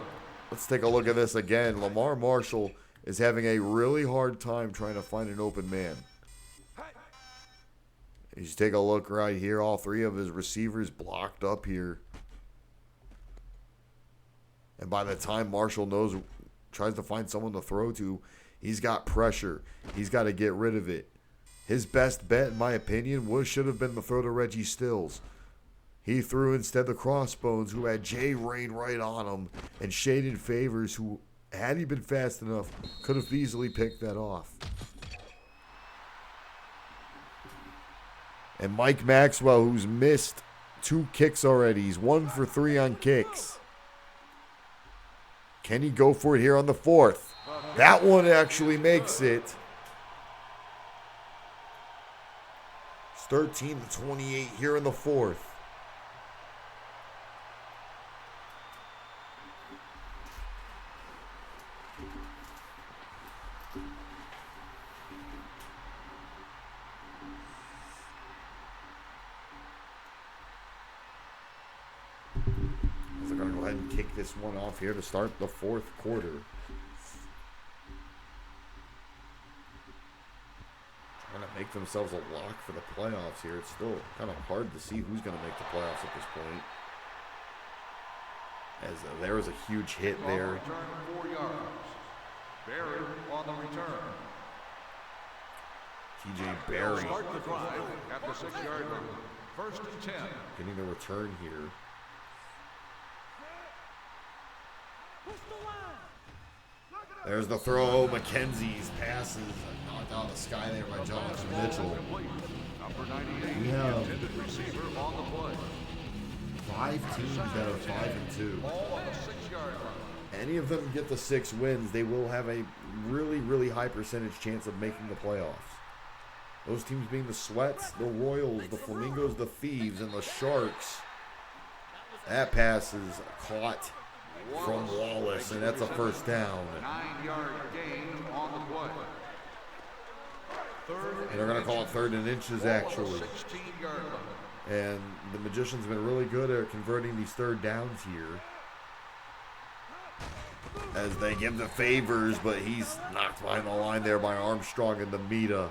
Let's take a look at this again. Lamar Marshall is having a really hard time trying to find an open man. You just take a look right here. All 3 of his receivers blocked up here. And by the time Marshall tries to find someone to throw to, he's got pressure. He's got to get rid of it. His best bet, in my opinion, should have been the throw to Reggie Stills. He threw instead the Crossbones, who had Jay Rain right on him, and Shaden Favors, who, had he been fast enough, could have easily picked that off. And Mike Maxwell, who's missed 2 kicks already. He's 1 for 3 on kicks. Can he go for it here on the 4th? That one actually makes it. It's 13-28 here in the 4th. They're going to go ahead and kick this one off here to start the 4th quarter. Trying to make themselves a lock for the playoffs here. It's still kind of hard to see who's going to make the playoffs at this point. As there was a huge hit there. Return 4 yards. Barry on the return. TJ Barry Start the drive at the 6-yard line. 1st and 10. getting the return here. There's the throw. McKenzie's passes knocked out of the sky there by Jonathan Mitchell. Number 98, We have intended receiver on the play. 5 teams that are 5-2. Ball on the 6-yard line. Any of them get the 6 wins, they will have a really, really high percentage chance of making the playoffs. Those teams being the Sweats, the Royals, the Flamingos, the Thieves, and the Sharks. That pass is caught from Wallace, and that's a first down. 9-yard gain on the play. And they're going to call it 3rd and inches, actually. 16-yard line. And the Magicians have been really good at converting these 3rd downs here. as they give the favors, but he's knocked behind the line there by Armstrong and the Mita.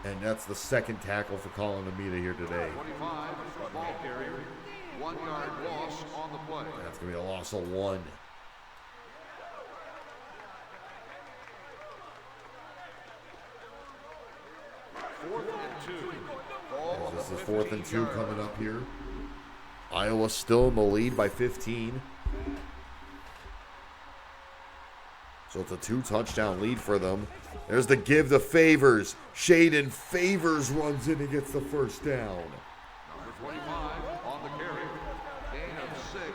And that's the second tackle for Colin Amita here today. 25, ball carrier. 1 yard loss on the play. That's going to be a loss of 1. Fourth and 2. Ball This on is the 4th and 2 15-yard coming line. up here. Iowa still in the lead by 15. So it's a 2-touchdown lead for them. There's the give the favors. Shaden Favors runs in and gets the first down. Number 25 on the carry. Gain of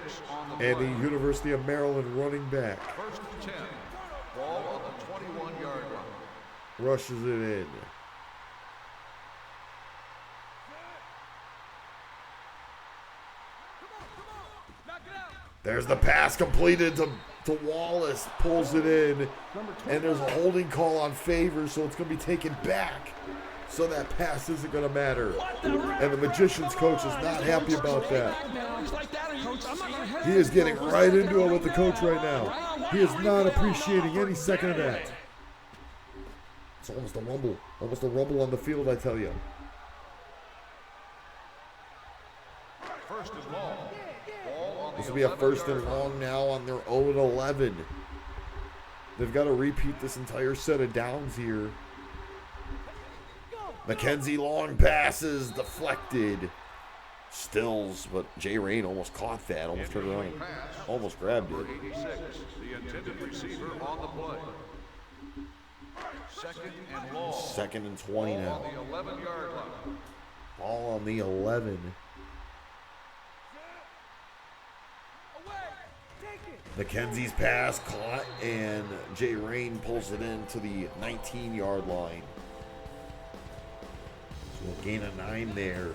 6 on the And play. the University of Maryland running back First and 10. Ball on the 21-yard line. rushes it in. There's the pass completed to Wallace. Pulls it in. And there's a holding call on Favors, so it's going to be taken back. So that pass isn't going to matter. And the Magicians coach is not happy about that. He is getting right into it with the coach right now. He is not appreciating any second of that. It's almost a rumble. Almost a rumble on the field, I tell you. First and long. Ball on This the will be a 11-yard 1st and line. long now on their own 11. They've got to repeat this entire set of downs here. McKenzie long passes, deflected. Stills, but Jay Rain almost caught that. Almost turned around and almost grabbed it. Number 86, the intended receiver on the play. Second and long. 2nd and 20 Ball now. on the 11-yard line. Ball on the 11. McKenzie's pass caught, and Jay Rain pulls it in to the 19-yard line. So we'll gain a 9 there.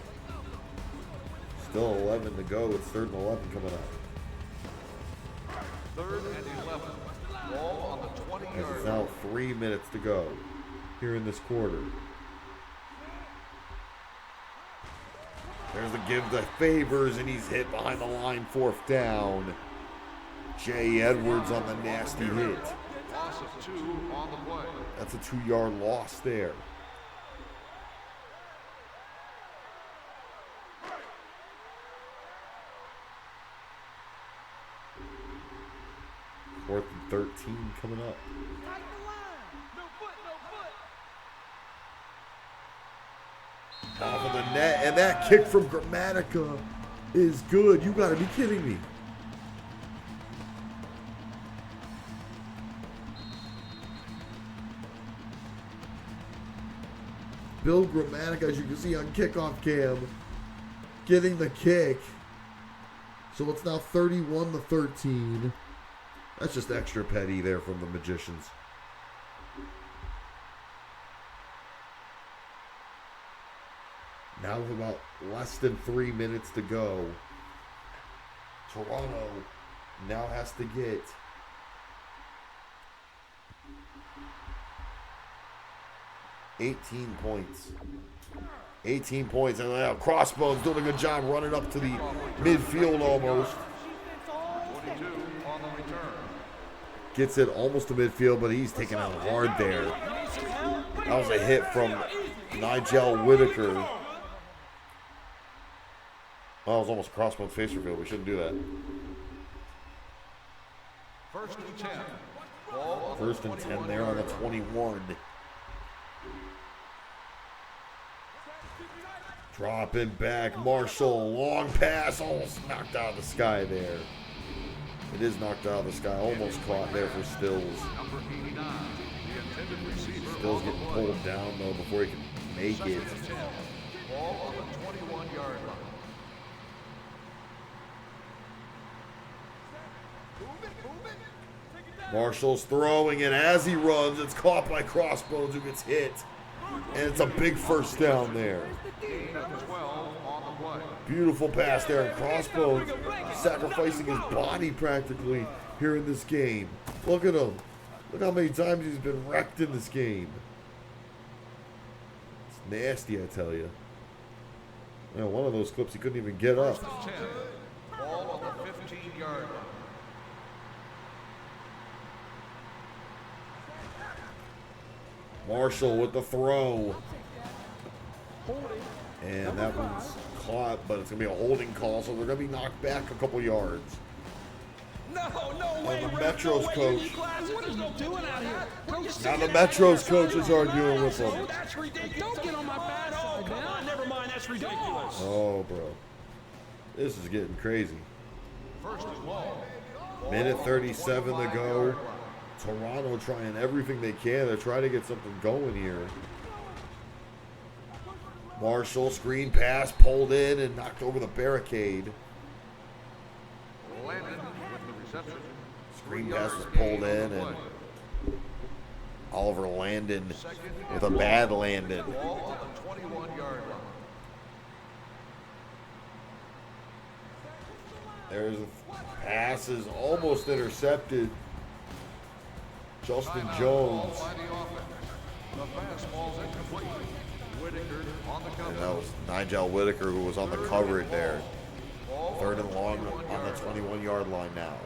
Still 11 to go. It's 3rd and 11 coming up. 3rd and 11. Ball on the As 20-yard it's line. now 3 minutes to go here in this quarter. There's the give the favors, and he's hit behind the line, 4th down. Jay Edwards on the nasty hit. Loss of 2 on the play. That's a 2-yard loss there. Fourth and 13 coming up. Off of the net, and that kick from Grammatica is good. You gotta be kidding me. Bill Grammatica, as you can see on kickoff cam, getting the kick. So it's now 31-13. That's just extra petty there from the Magicians. Now with about less than 3 minutes to go, Toronto now has to get $18 points. 18 points. And now Crossbones doing a good job running up to the midfield almost. 22 on the return. Gets it almost to midfield, but he's taken out hard there. That was a hit from Nigel Whitaker. Well, that was almost a Crossbones face reveal. We shouldn't do that. First and 10. Ball on the 1st and 10 there on the 21. Dropping back, Marshall, long pass, almost knocked out of the sky there. It is knocked out of the sky, almost caught there for Stills. number 89. The intended receiver Stills on the getting play. pulled down though before he can make it. 2nd and 10. Ball on the 21-yard line. Marshall's throwing, and as he runs, it's caught by Crossbones, who gets hit. And it's a big 1st down there. Gain of 12 on the play. Beautiful pass there, and Crossbones sacrificing his body practically here in this game. Look at him. Look how many times he's been wrecked in this game. It's nasty, I tell you. One of those clips he couldn't even get up. 10. Ball on the 15-yard line. Marshall with the throw. And that one's caught, but it's going to be a holding call, so they're going to be knocked back a couple yards. No way. And the Metro's coach. What are you doing out here? Now the Metro's coach is arguing with them. That's ridiculous. Don't get on my bad side. Oh, come on. Never mind. That's ridiculous. Oh, bro. This is getting crazy. First and long. Minute 37 to go. Toronto trying everything they can to try to get something going here. Marshall, screen pass, pulled in and knocked over the barricade. Landon with the reception. Screen pass was pulled in, and Oliver Landon with a bad landing. Ball on the 21-yard line. There's a pass is almost intercepted. Justin Jones. Ball by the offense. The fastball's incomplete. Whitaker on the cover. And that was Nigel Whitaker who was on the coverage there. Third and long on the 21-yard line now.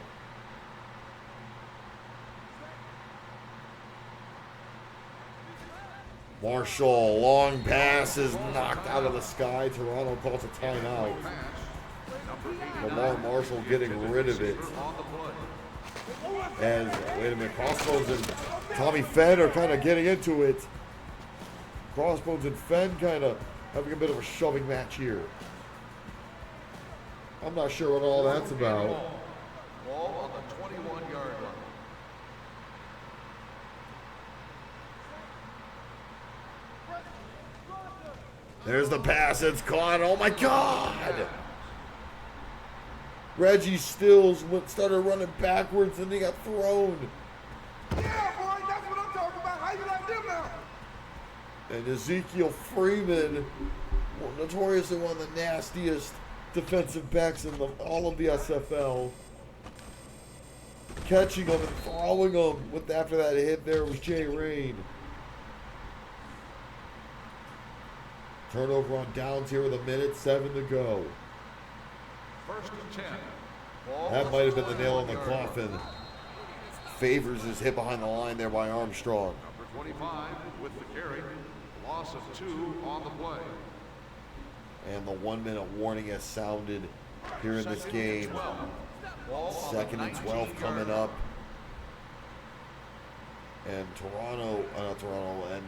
Marshall, long pass is knocked out of the sky. Toronto calls a timeout. Lamar Marshall getting rid of it. As, wait a minute, Crossbones and Tommy Fenn are kind of getting into it. Crossbones and Fenn kind of having a bit of a shoving match here. I'm not sure what all that's about. Ball on the 21-yard line. There's the pass. It's caught. Oh, my God. Reggie Stills started running backwards and he got thrown. Yeah, boy, that's what I'm talking about. How you like them now? And Ezekiel Freeman, notoriously one of the nastiest defensive backs in all of the SFL, catching him and throwing him with after that hit there was Jay Rain. Turnover on downs here with 1:07 to go. First and 10. Ball That might have been the nail in the coffin. Favors is hit behind the line there by Armstrong. Number 25 with the carry. Loss of 2 on the play. And the 1-minute warning has sounded here in this game. Second and 12 coming up. And Toronto and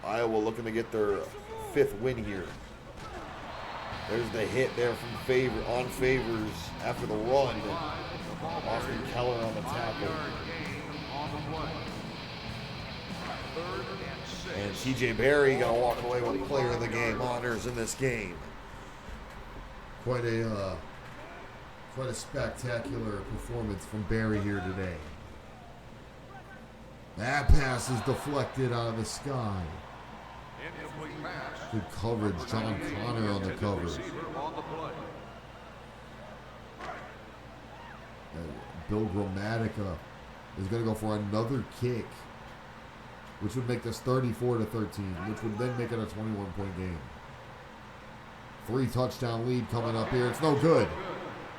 Iowa looking to get their 5th win here. There's the hit there from Favors after the run. Austin Keller on the tackle. And TJ Barry gonna walk away with player of the game honors in this game. Quite a spectacular performance from Barry here today. That pass is deflected out of the sky. Incomplete pass. Good coverage, John Connor on the cover. Receiver on the play. Bill Gramatica is going to go for another kick, which would make this 34-13, which would then make it a 21-point game. 3 touchdown lead coming up here. It's no good.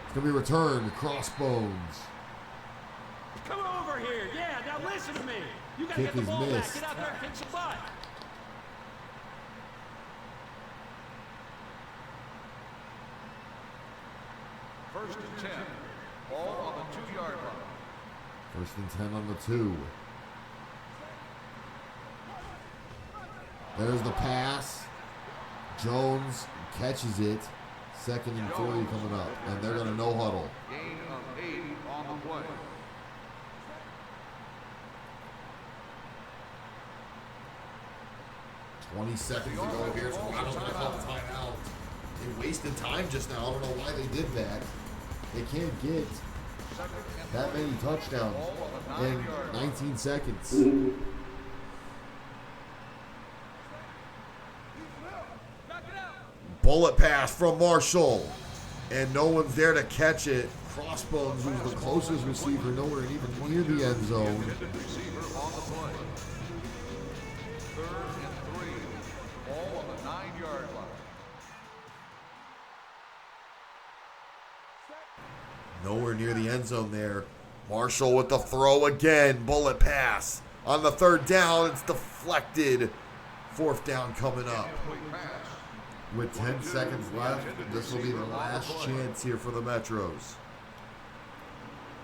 It's going to be returned. Crossbones. Come over here. Yeah, now listen to me. You got to Kick get the is ball back. missed. Get out there and kick some butt. First and 10. Ball on the 2-yard line. First and 10 on the 2. There's the pass. Jones catches it. Second and 3 coming up. And they're going to no huddle. Gain of 8 on the play. Twenty seconds to go here. Toronto's going to call the timeout. They wasted time just now. I don't know why they did that. They can't get that many touchdowns in 19 seconds. Bullet pass from Marshall. And no one's there to catch it. Crossbones, who's the closest receiver, nowhere even near the end zone. Receiver on the play. 3rd and 3. Ball on the 9-yard line. Nowhere near the end zone there. Marshall with the throw again. Bullet pass. On the third down, it's deflected. Fourth down coming up. With 10 seconds left, this will be the last chance here for the Metros.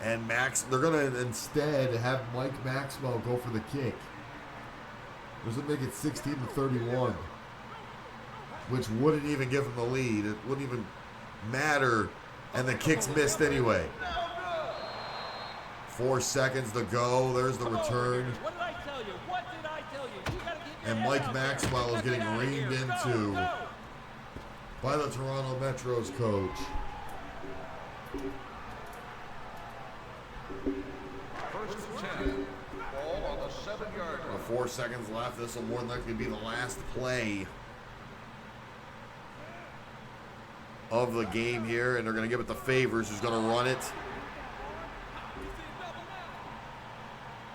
And they're going to instead have Mike Maxwell go for the kick. This would make it 16-31, which wouldn't even give them the lead. It wouldn't even matter, and the kick's missed anyway. 4 seconds to go. There's the return. What did I tell you? What did I tell you? You gotta get your And head Mike out. Maxwell is getting Get out of reined here. into Go. by the Toronto Metros coach. First and 10. Ball on the 7-yard line. With 4 seconds left, this will more than likely be the last play of the game here, and they're going to give it to Favors, who's going to run it.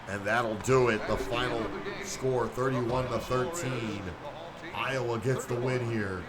And that'll do it. The final score, 31-13. Iowa gets the win here.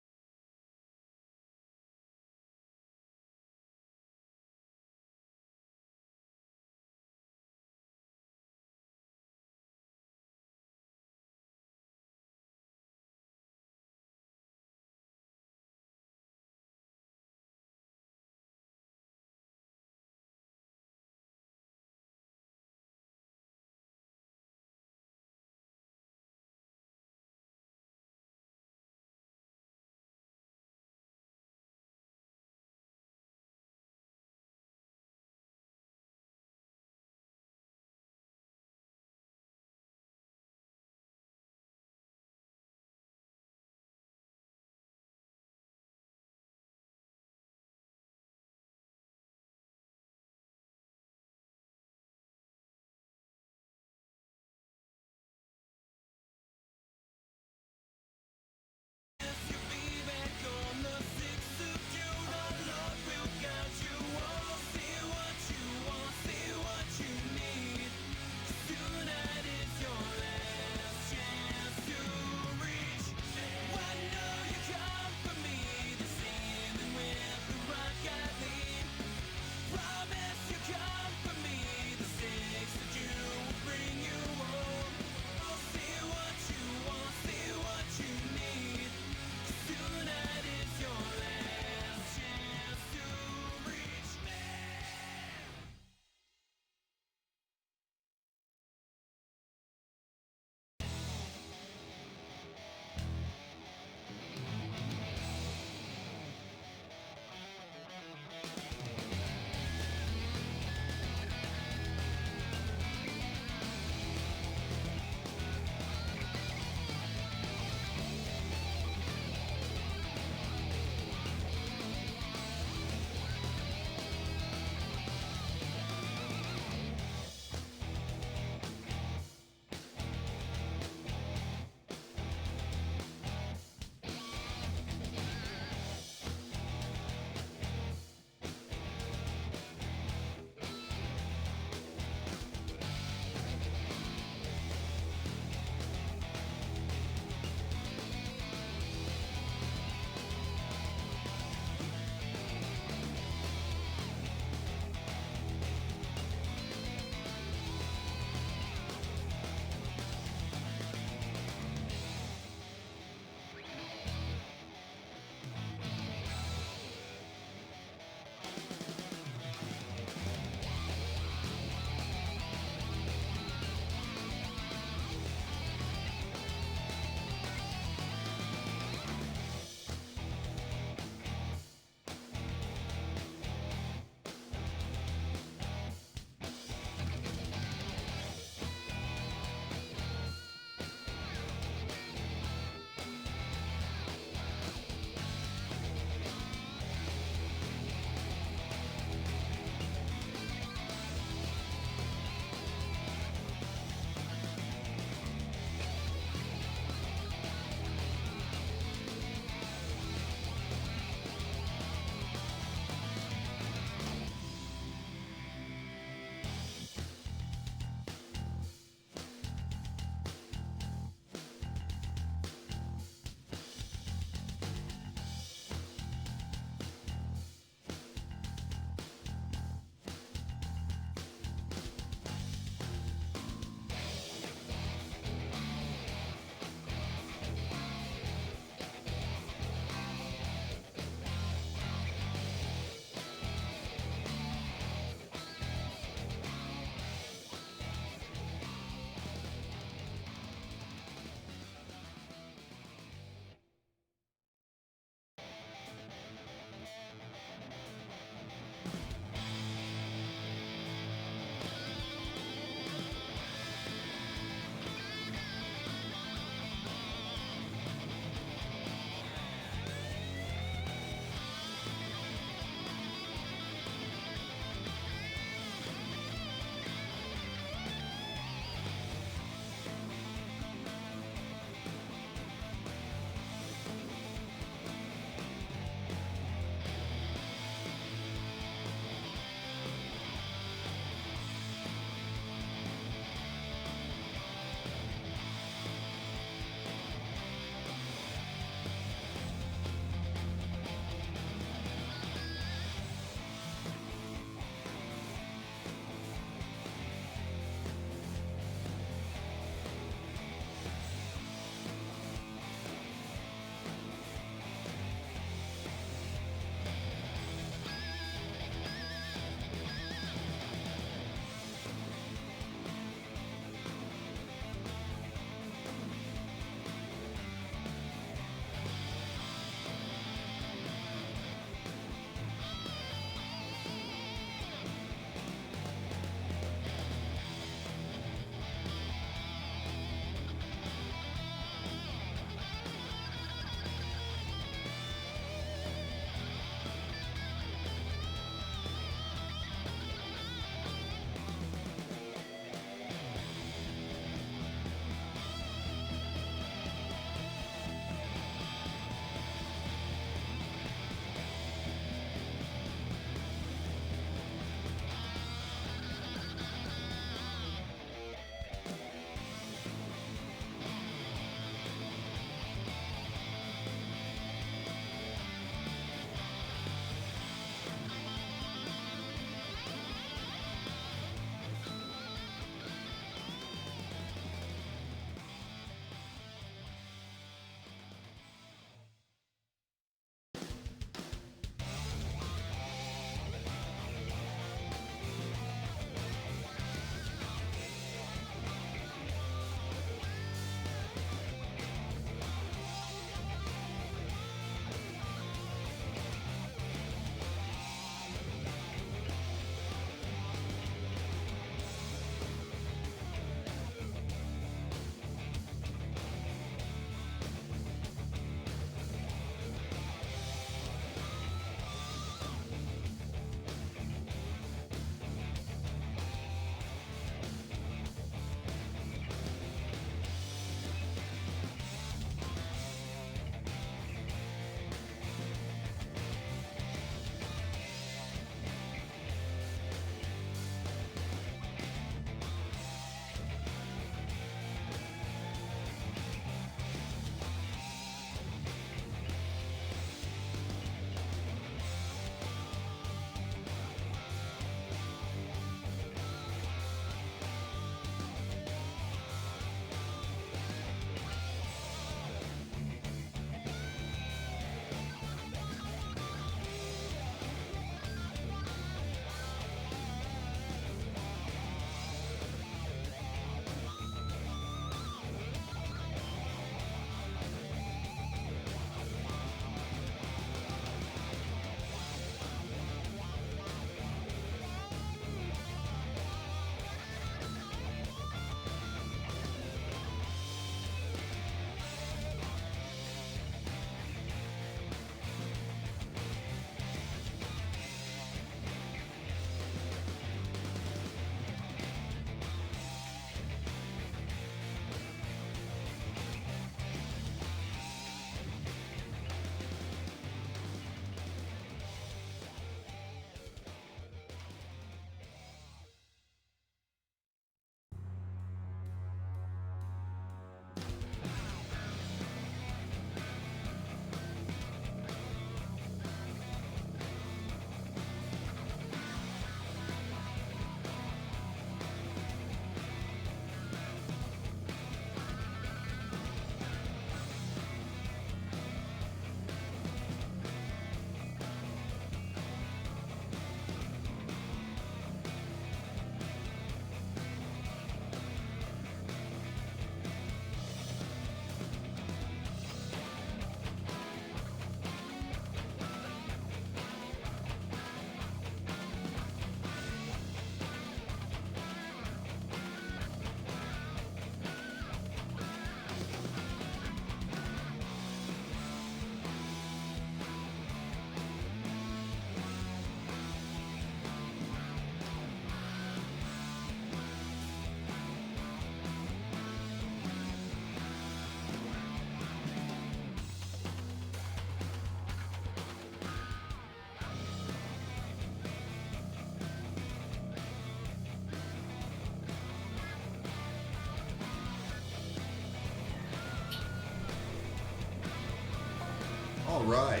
All right.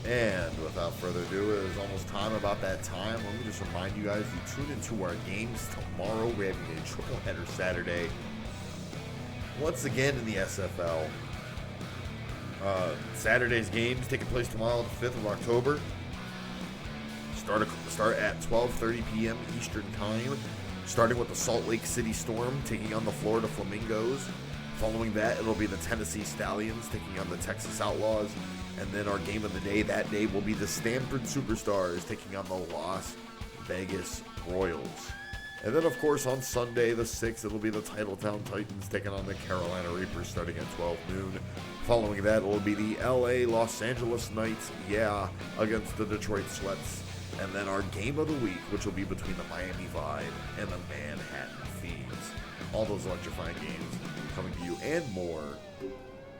And without further ado, it is almost time, about that time. Let me just remind you guys to tune into our games tomorrow. We're having a triple header Saturday. Once again in the SFL. Saturday's games taking place tomorrow, the 5th of October. Start at 12:30 p.m. Eastern Time. Starting with the Salt Lake City Storm taking on the Florida Flamingos. Following that, it'll be the Tennessee Stallions taking on the Texas Outlaws. And then our game of the day that day will be the Stanford Superstars taking on the Las Vegas Royals. And then, of course, on Sunday, the 6th, it'll be the Titletown Titans taking on the Carolina Reapers starting at 12 noon. Following that, it'll be the LA Los Angeles Knights, against the Detroit Sweats. And then our game of the week, which will be between the Miami Vibe and the Manhattan Fiends. All those electrifying games coming to you and more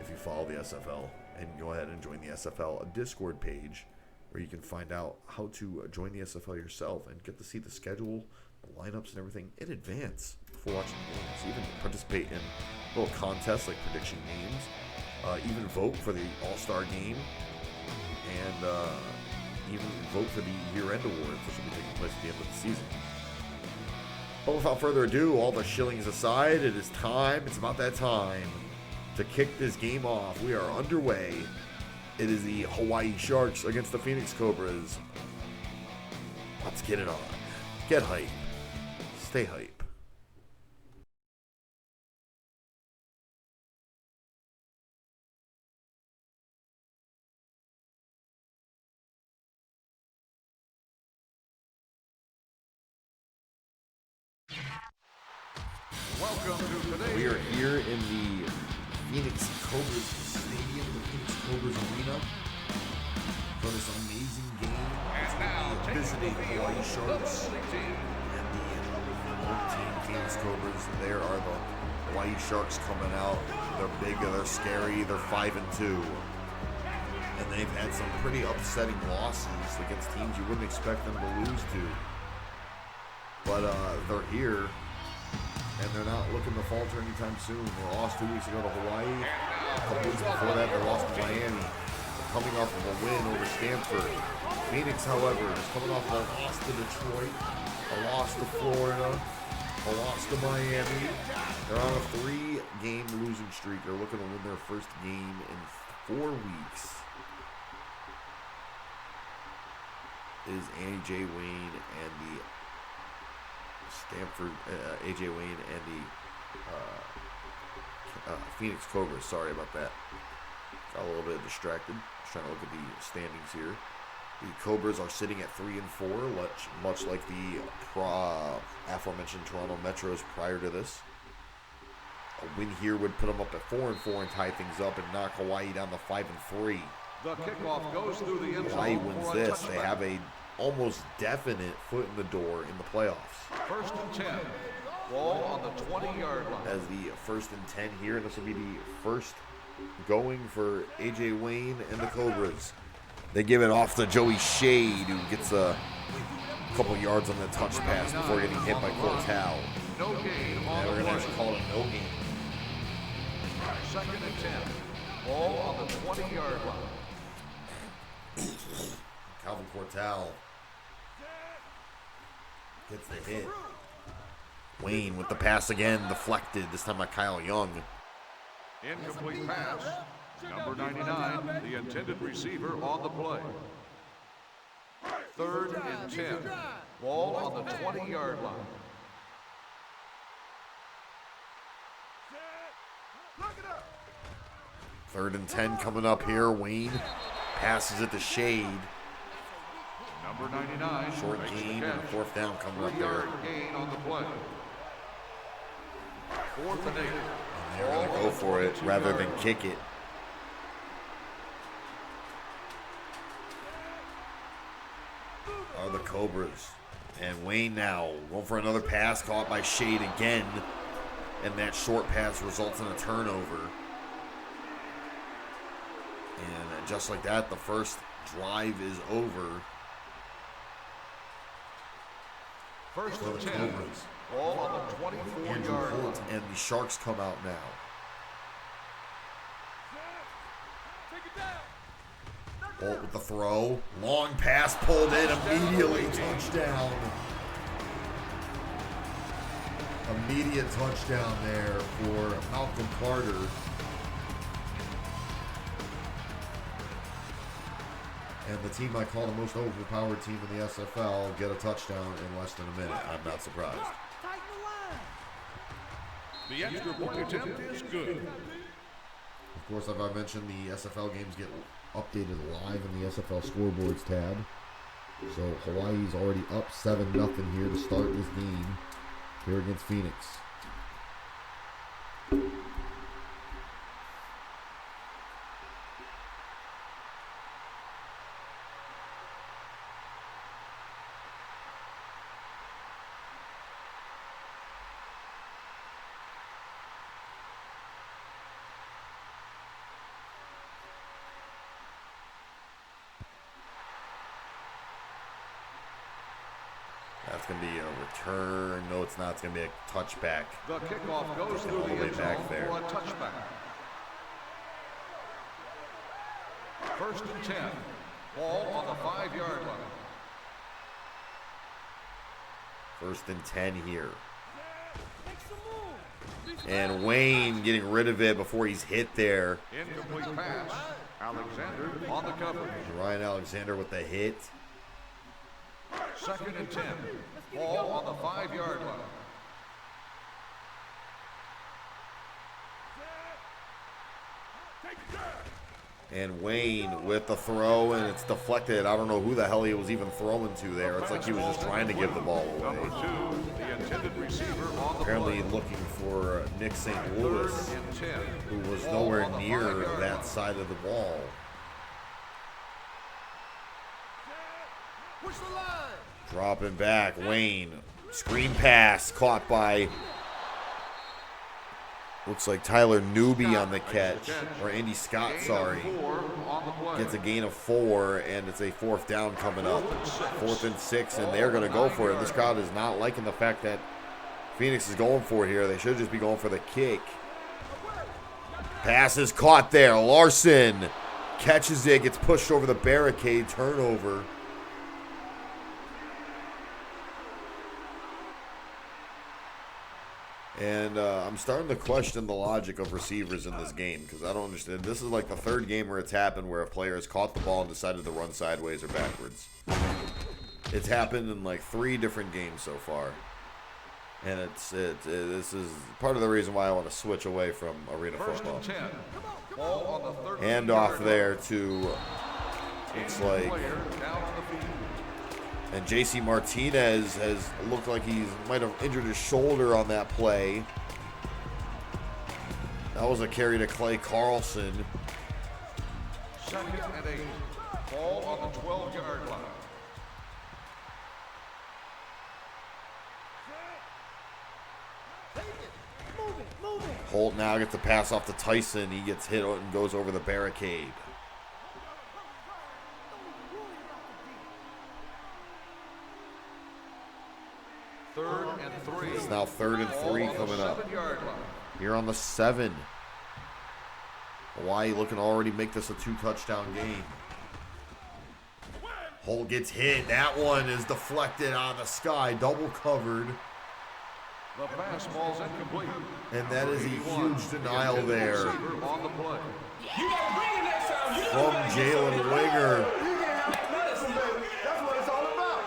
if you follow the SFL. And go ahead and join the SFL Discord page where you can find out how to join the SFL yourself and get to see the schedule, the lineups, and everything in advance before watching games. Even participate in little contests like prediction games, even vote for the All-Star game, and even vote for the year-end awards, which will be taking place at the end of the season. But without further ado, all the shillings aside, it is time. It's about that time to kick this game off. We are underway. It is the Hawaii Sharks against the Phoenix Cobras. Let's get it on. Get hype. Stay hype. Welcome to today's We are here in the Phoenix Cobras Stadium, the Phoenix Cobras Arena, for this amazing game. It's going to be visiting Hawaii Sharks and the home team Phoenix Cobras. There are the Hawaii Sharks coming out. They're big, they're scary, they're 5-2. And they've had some pretty upsetting losses against teams you wouldn't expect them to lose to. But they're here. And they're not looking to falter anytime soon. They lost 2 weeks ago to Hawaii. A couple weeks before that, they lost to Miami. They're coming off of a win over Stanford. Phoenix, however, is coming off of a loss to Detroit, a loss to Florida, a loss to Miami. They're on a 3-game losing streak. They're looking to win their first game in 4 weeks. It is Annie J. Wayne and the Stanford, AJ Wayne and the Phoenix Cobras. Sorry about that. Got a little bit distracted. Just trying to look at the standings here. The Cobras are sitting at 3-4, much like the aforementioned Toronto Metros prior to this. A win here would put them up at 4-4 and tie things up and knock Hawaii down to 5-3. The kickoff goes through the end Hawaii zone wins for a this. touchback. They have a almost definite foot in the door in the playoffs. 1st and 10. Ball on the 20-yard line. As the 1st and 10 here, and this will be the first going for AJ Wayne and the Cobras. They give it off to Joey Shade, who gets a couple yards on the touch pass before getting hit by Cortal. No gain on And we're the going to actually play. call it a no gain. 2nd and 10. Ball on the 20-yard line. Calvin Cortal gets the hit. Wayne with the pass again, deflected, this time by Kyle Young. Incomplete pass. Number 99, the intended receiver on the play. 3rd and 10. Ball on the 20-yard line. Third and 10 coming up here. Wayne passes it to Shade. Number 99. Short makes the gain catch. and a 4th down coming up there. 3-yard gain on the play. 4th and 8. They're going to go for it rather than kick it. Are the Cobras. And Wayne now going for another pass, caught by Shade again. And that short pass results in a turnover. And just like that, the first drive is over. 1st For and the 10. Cobras. Ball on the Andrew 24-yard Holt line. and the Sharks come out now. Bolt with the throw. Long pass pulled in. Immediately touchdown. Immediate touchdown there for Malcolm Carter. And the team I call the most overpowered team in the SFL get a touchdown in less than a minute. I'm not surprised. The extra point attempt is good. Of course, as I mentioned, the SFL games get updated live in the SFL scoreboards tab. So Hawaii's already up 7-0 here to start this game here against Phoenix. That's going to be a return. No, it's not. It's going to be a touchback. The kickoff goes through the end zone for a touchback. First and 10. Ball on the 5-yard line. First and 10 here. And Wayne getting rid of it before he's hit there. Incomplete pass. Alexander on the coverage. Ryan Alexander with the hit. Second and 10. Ball on the 5-yard line. And Wayne with the throw, and it's deflected. I don't know who the hell he was even throwing to there. It's like he was just trying to give the ball away. Number 2, the intended receiver on the Apparently play. looking for Nick St. Louis, Third and 10. who was Ball nowhere on the near 5-yard that line. side of the ball. Dropping back, Wayne. Screen pass caught by, looks like Tyler Newby on the catch. Or Andy Scott, sorry. Gain of 4 on the play. Gets a gain of 4, and it's a 4th down coming up. 4th and 6, and they're going to go for it. This crowd is not liking the fact that Phoenix is going for it here. They should just be going for the kick. Pass is caught there. Larson catches it, gets pushed over the barricade, turnover. And I'm starting to question the logic of receivers in this game because I don't understand. This is like the 3rd game where it's happened where a player has caught the ball and decided to run sideways or backwards. It's happened in like 3 different games so far. And this is part of the reason why I want to switch away from arena First football. and 10. Ball on the 13-yard Hand off line. there to, looks like, Player down on the field. and JC Martinez has looked like he might have injured his shoulder on that play. That was a carry to Clay Carlson. Second and 8. Ball on the 12-yard line. Holt now gets the pass off to Tyson. He gets hit and goes over the barricade. Third and 3. It's now 3rd and 3 Ball on coming the up. 7-yard line. Here on the 7. Hawaii looking to already make this a 2-touchdown game. Holt gets hit. That one is deflected on the sky. Double covered. The pass ball's incomplete. And that is a huge denial Intended there receiver on the play. from Jalen Winger. That's what it's all about.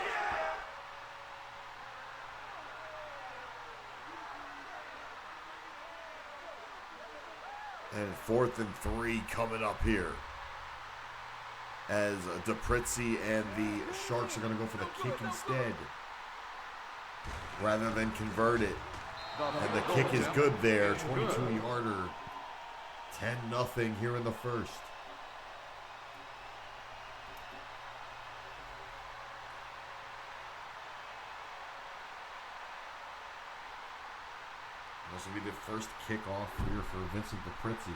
And 4th and 3 coming up here. As DePritzi and the Sharks are going to go for the kick instead, rather than convert it. And the kick is good there. 22-yarder. 10-0 here in the first. This will be the first kickoff here for Vincent DePritzi.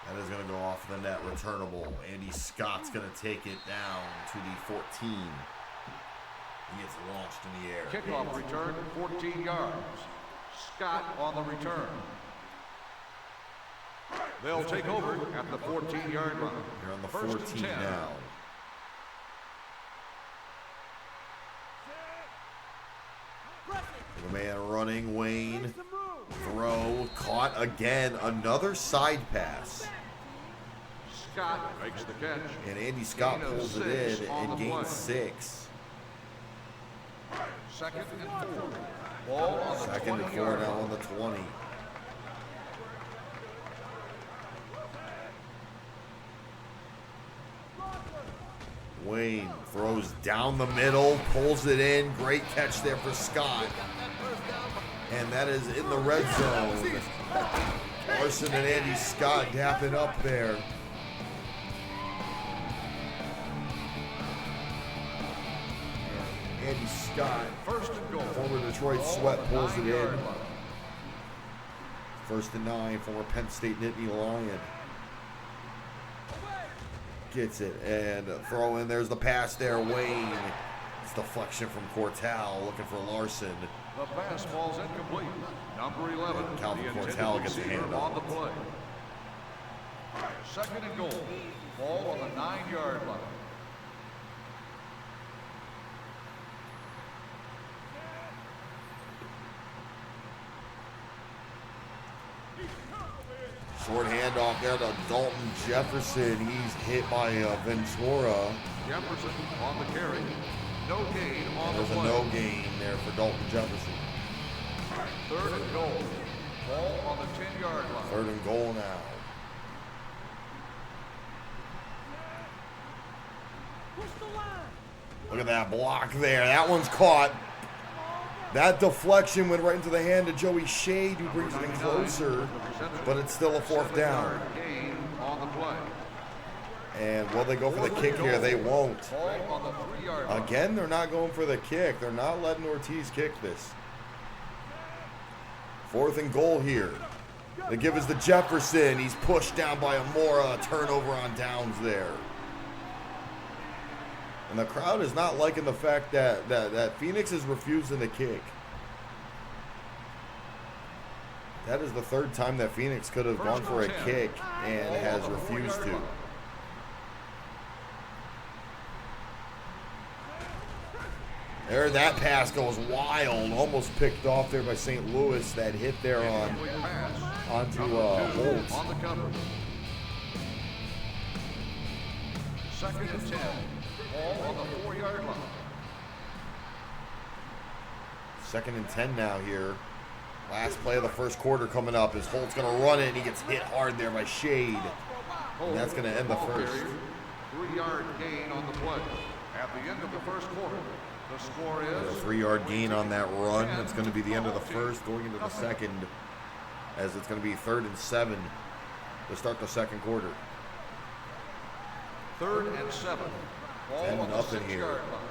That is going to go off the net, returnable. Andy Scott's going to take it down to the 14. He gets launched in the air. Kickoff return, 14 yards. Scott on the return. They'll take over at the 14-yard line. You're on the First and 14 10. now. The man running, Wayne. Throw, caught again. Another side pass. Scott makes the catch. And Andy Scott Gain of pulls it 6 in on and the gains play. 6. Second and 4. Ball on the Second and 4 20-yard now line. on the 20. Wayne throws down the middle, pulls it in. Great catch there for Scott. And that is in the red zone. Larson and Andy Scott dapping up there. And Andy Scott, First and goal. former Detroit Sweat, Ball on pulls the it in. 9-yard line. First and 9, former Penn State Nittany Lion. Gets it, and throw in, there's the pass there, Wayne. It's deflection from Cortal, looking for Larson. The pass falls incomplete. Number 11, Calvin the intended Cortal gets a receiver hand on on the it. play. Second and goal. Ball on the 9-yard line. Short handoff there to Dalton Jefferson. He's hit by Ventura. Jefferson on the carry. No gain on the There's a play. no gain there for Dalton Jefferson. Third and goal. Ball on the 10-yard line. Third and goal now. Look at that block there. That one's caught. That deflection went right into the hand of Joey Shade, who brings it in closer, but it's still a fourth down. 7-yard gain on the play. And will they go for the kick here? They won't. Ball on the 3-yard line. Again, they're not going for the kick. They're not letting Ortiz kick this. Fourth and goal here. They give us the Jefferson. He's pushed down by Amora. Turnover on downs there. And the crowd is not liking the fact that Phoenix is refusing to kick. That is the third time that Phoenix could have gone for a kick and has refused to. There, that pass goes wild. Almost picked off there by St. Louis. That hit there onto Holtz. On the cover. Second and 10. Ball on the 4-yard line. Second and 10 now here. Last play of the first quarter coming up. Is Holtz going to run it, and he gets hit hard there by Shade. And that's going to end the first. 3-yard gain on the play. At the end of the first quarter, the score A is 3-yard gain on that run. It's going to be the end of the first, going into the second, as it's going to be 3rd and 7 to start the second quarter. 3rd and 7. Ball on the 10-0 here. 6-yard line.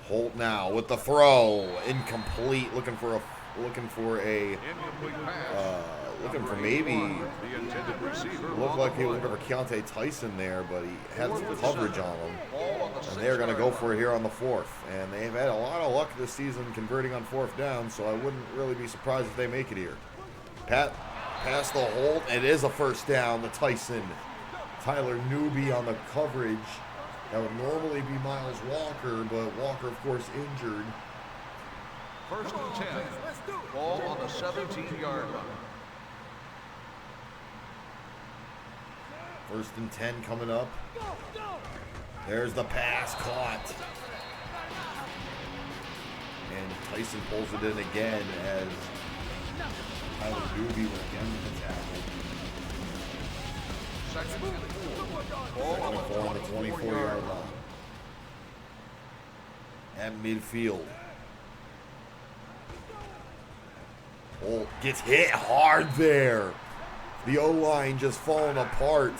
Holt now with the throw, incomplete. Looking for a Incomplete pass. looking for maybe. The intended receiver Looked on like the he was play. looking for Keontae Tyson there, but he had Fourth some and coverage 7. on him. Ball on the And they're going to go 6-yard for it here on the 4th. And they've had a lot of luck this season converting on 4th down, so I wouldn't really be surprised if they make it here. Past the Holt. It is a first down to Tyson. Tyler Newby on the coverage. That would normally be Miles Walker, but Walker, of course, injured. First and 10. Ball on the 17-yard line. First and 10 coming up. There's the pass caught. And Tyson pulls it in again as Tyler Newby will again with the tackle. Second and 4. Ball on the 24 on the 24-yard line. At midfield. Holt gets hit hard there. The O-line just falling apart.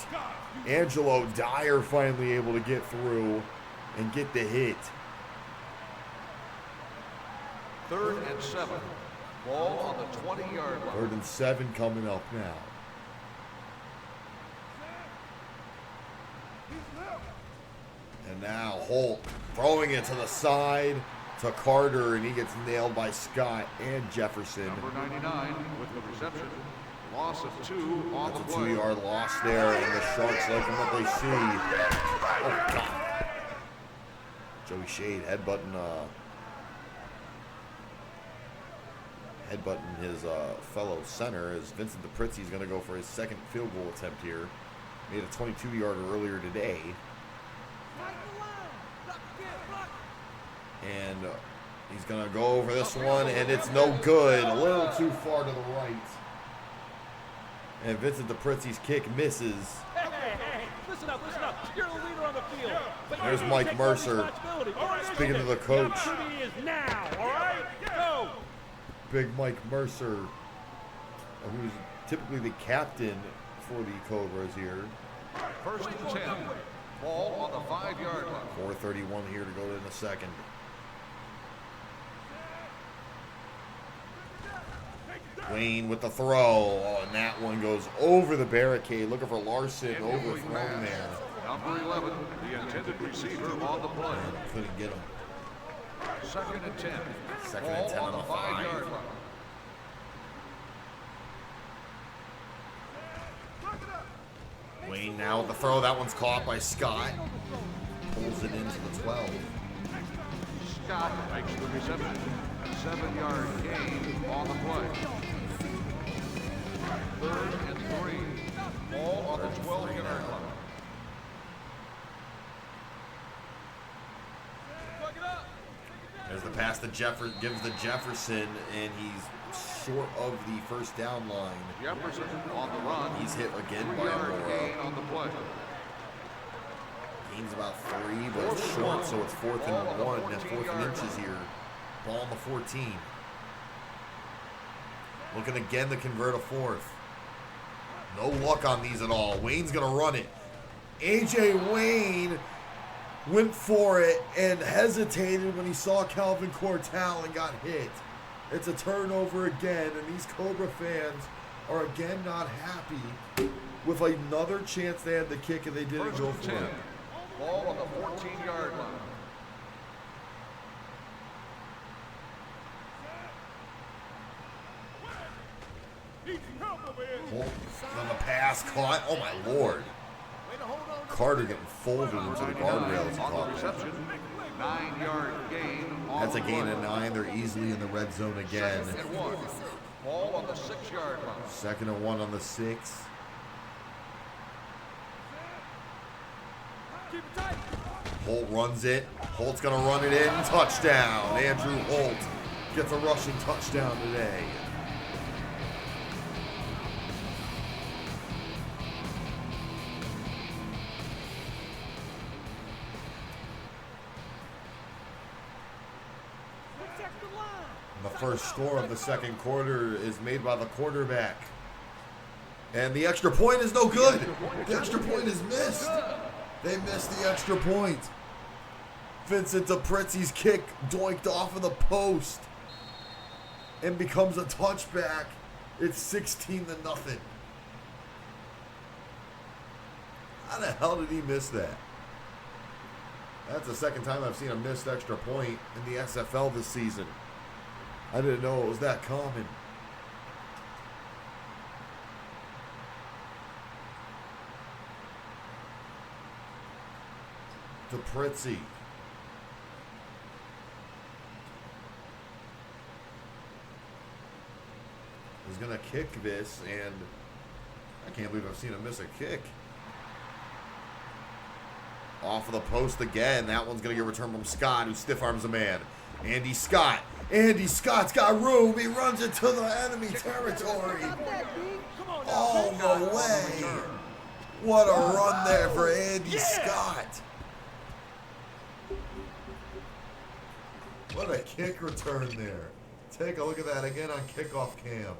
Angelo Dyer finally able to get through and get the hit. 3rd and 7. Ball on the 20-yard line. 3rd and 7 coming up now. And now Holt throwing it to the side to Carter, and he gets nailed by Scott and Jefferson. Number 99 with the reception. Loss of 2 on That's the a play. 2-yard loss there, and the Sharks liking what they see. Oh, God. Joey Shade headbutting his fellow center as Vincent DePrizzi's going to go for his second field goal attempt here. Made a 22-yarder earlier today. And he's going to go over this one, and it's no good. A little too far to the right. And Vincent DePrizzi's kick misses. Hey, listen up. You're the leader on the field. There's Mike Mercer speaking to the coach. The opportunity is now, all right? Go! Big Mike Mercer, who's typically the captain for the Cobras here. 1st and 10. Ball on the 5-yard line. 4:31 here to go in the second. Wayne with the throw. Oh, and that one goes over the barricade. Looking for Larson, overthrown there. Number 11, the intended receiver on the play. And couldn't get him. 2nd and 10. 2nd and 10 on the 5-yard 5. line. Wayne now with the throw. That one's caught by Scott. Pulls it into the 12. Scott makes the reception. A 7-yard gain on the play. 3rd and 3. Ball on the 12-yard line. There's the pass to Jefferson, gives to Jefferson, and he's short of the first down line. Jefferson on the run. He's hit again by 3-yard gain Amora. on the play. Gain's about 3, but it's short, so it's 4th and 1, and 4th and inches here. Ball on the 14. Looking again to convert a 4th. No luck on these at all. Wayne's going to run it. A.J. Wayne went for it and hesitated when he saw Calvin Cortal and got hit. It's a turnover again, and these Cobra fans are again not happy with another chance they had to kick and they didn't 1st go and for 10. it. Ball on the 14-yard line. Holt on the pass caught. Oh my lord. Carter getting folded into the guardrails. On the reception. 9-yard gain on That's a the gain play. of 9. They're easily in the red zone again. 2nd and 1. Ball on the 6-yard line. 2nd and 1 on the 6. Holt runs it. Holt's going to run it in. Touchdown. Andrew Holt gets a rushing touchdown today. The first score of the second quarter is made by the quarterback. And the extra point is no good. The extra point is missed. They missed the extra point. Vincent DePrizzi's kick doinked off of the post and becomes a touchback. It's 16-0. How the hell did he miss that? That's the second time I've seen a missed extra point in the SFL this season. I didn't know it was that common. DePrizzi. Is going to kick this, and I can't believe I've seen him miss a kick. Off of the post again. That one's going to get returned from Scott, who stiff arms a man. Andy Scott. Andy Scott's got room. He runs into the enemy territory. All the way. What a run there for Andy Scott. What a kick return there. Take a look at that again on kickoff cam.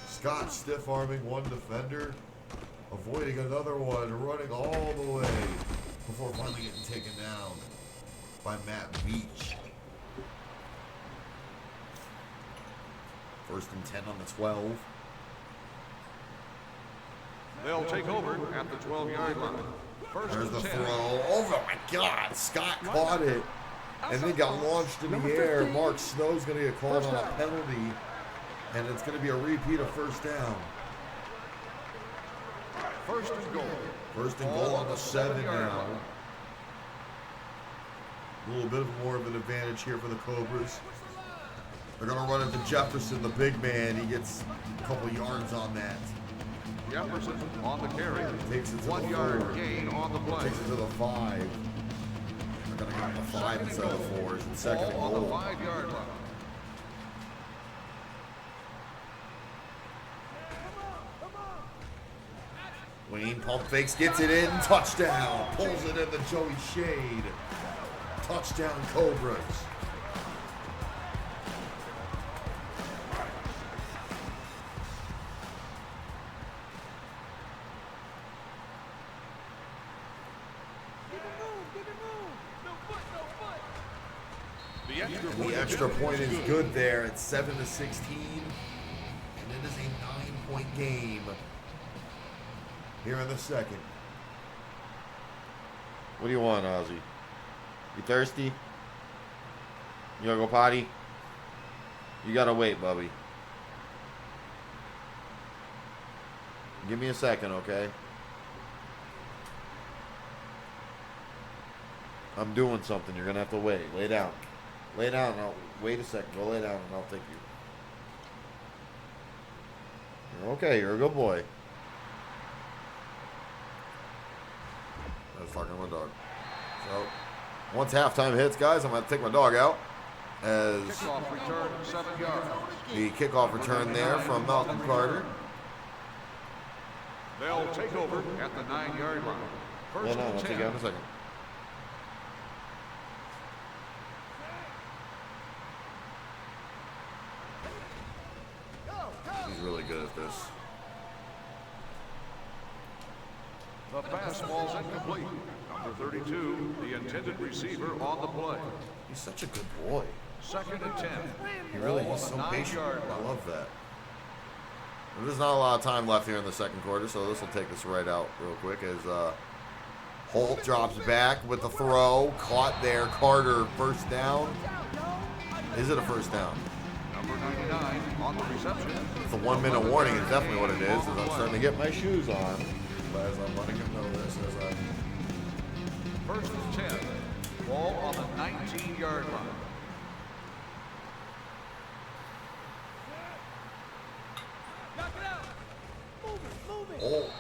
Scott stiff arming one defender, avoiding another one, running all the way before finally getting taken down by Matt Beach. First and 10 on the 12. They'll take over at the 12-yard line. First There's and the 10. throw. Oh my God. Scott caught it. And then got launched in the air. Mark Snow's going to get called on a penalty. And it's going to be a repeat of first down. First and goal. First and goal on the 7 now. line. A little bit more of an advantage here for the Cobras. They're going to run into Jefferson, the big man. He gets a couple yards on that. Jefferson on the carry. Takes it to 1 the yard 4. gain on the play. Takes it to the 5. They're going to go to the 5 instead of the 4. It's second and Ball on the goal. 5-yard line. Wayne pump fakes, gets it in, touchdown. Pulls it into Joey Shade. Touchdown Cobras. The extra point is good there. It's 7-16, and it is a 9-point game here in the second. What do you want, Ozzy? You thirsty? You wanna go potty? You gotta wait, Bubby. Give me a second, okay? I'm doing something. You're gonna have to wait. Lay down. Lay down. And wait a second. Go lay down, and I'll take you. You're okay. You're a good boy. I was talking to my dog. So, once halftime hits, guys, I'm going to take my dog out as Kickoff return 7 yards. the kickoff return there from Malcolm Carter. They'll take over at the 9-yard line. No, First no. and I'll take 10. you out in a second. He's really good at this. The pass ball's incomplete. Number 32, the intended receiver on the play. He's such a good boy. Second and 10. He really Ball is on so the patient. 9-yard I line. love that. There's not a lot of time left here in the second quarter, so this will take us right out real quick as Holt drops back with the throw. Caught there. Carter, first down. Is it a first down? Number 99 on the reception. It's a 1-minute warning. It's definitely what it is. As I'm starting to get My shoes on. as I'm letting him know this as I First and 10. Ball on the 19-yard line. Holt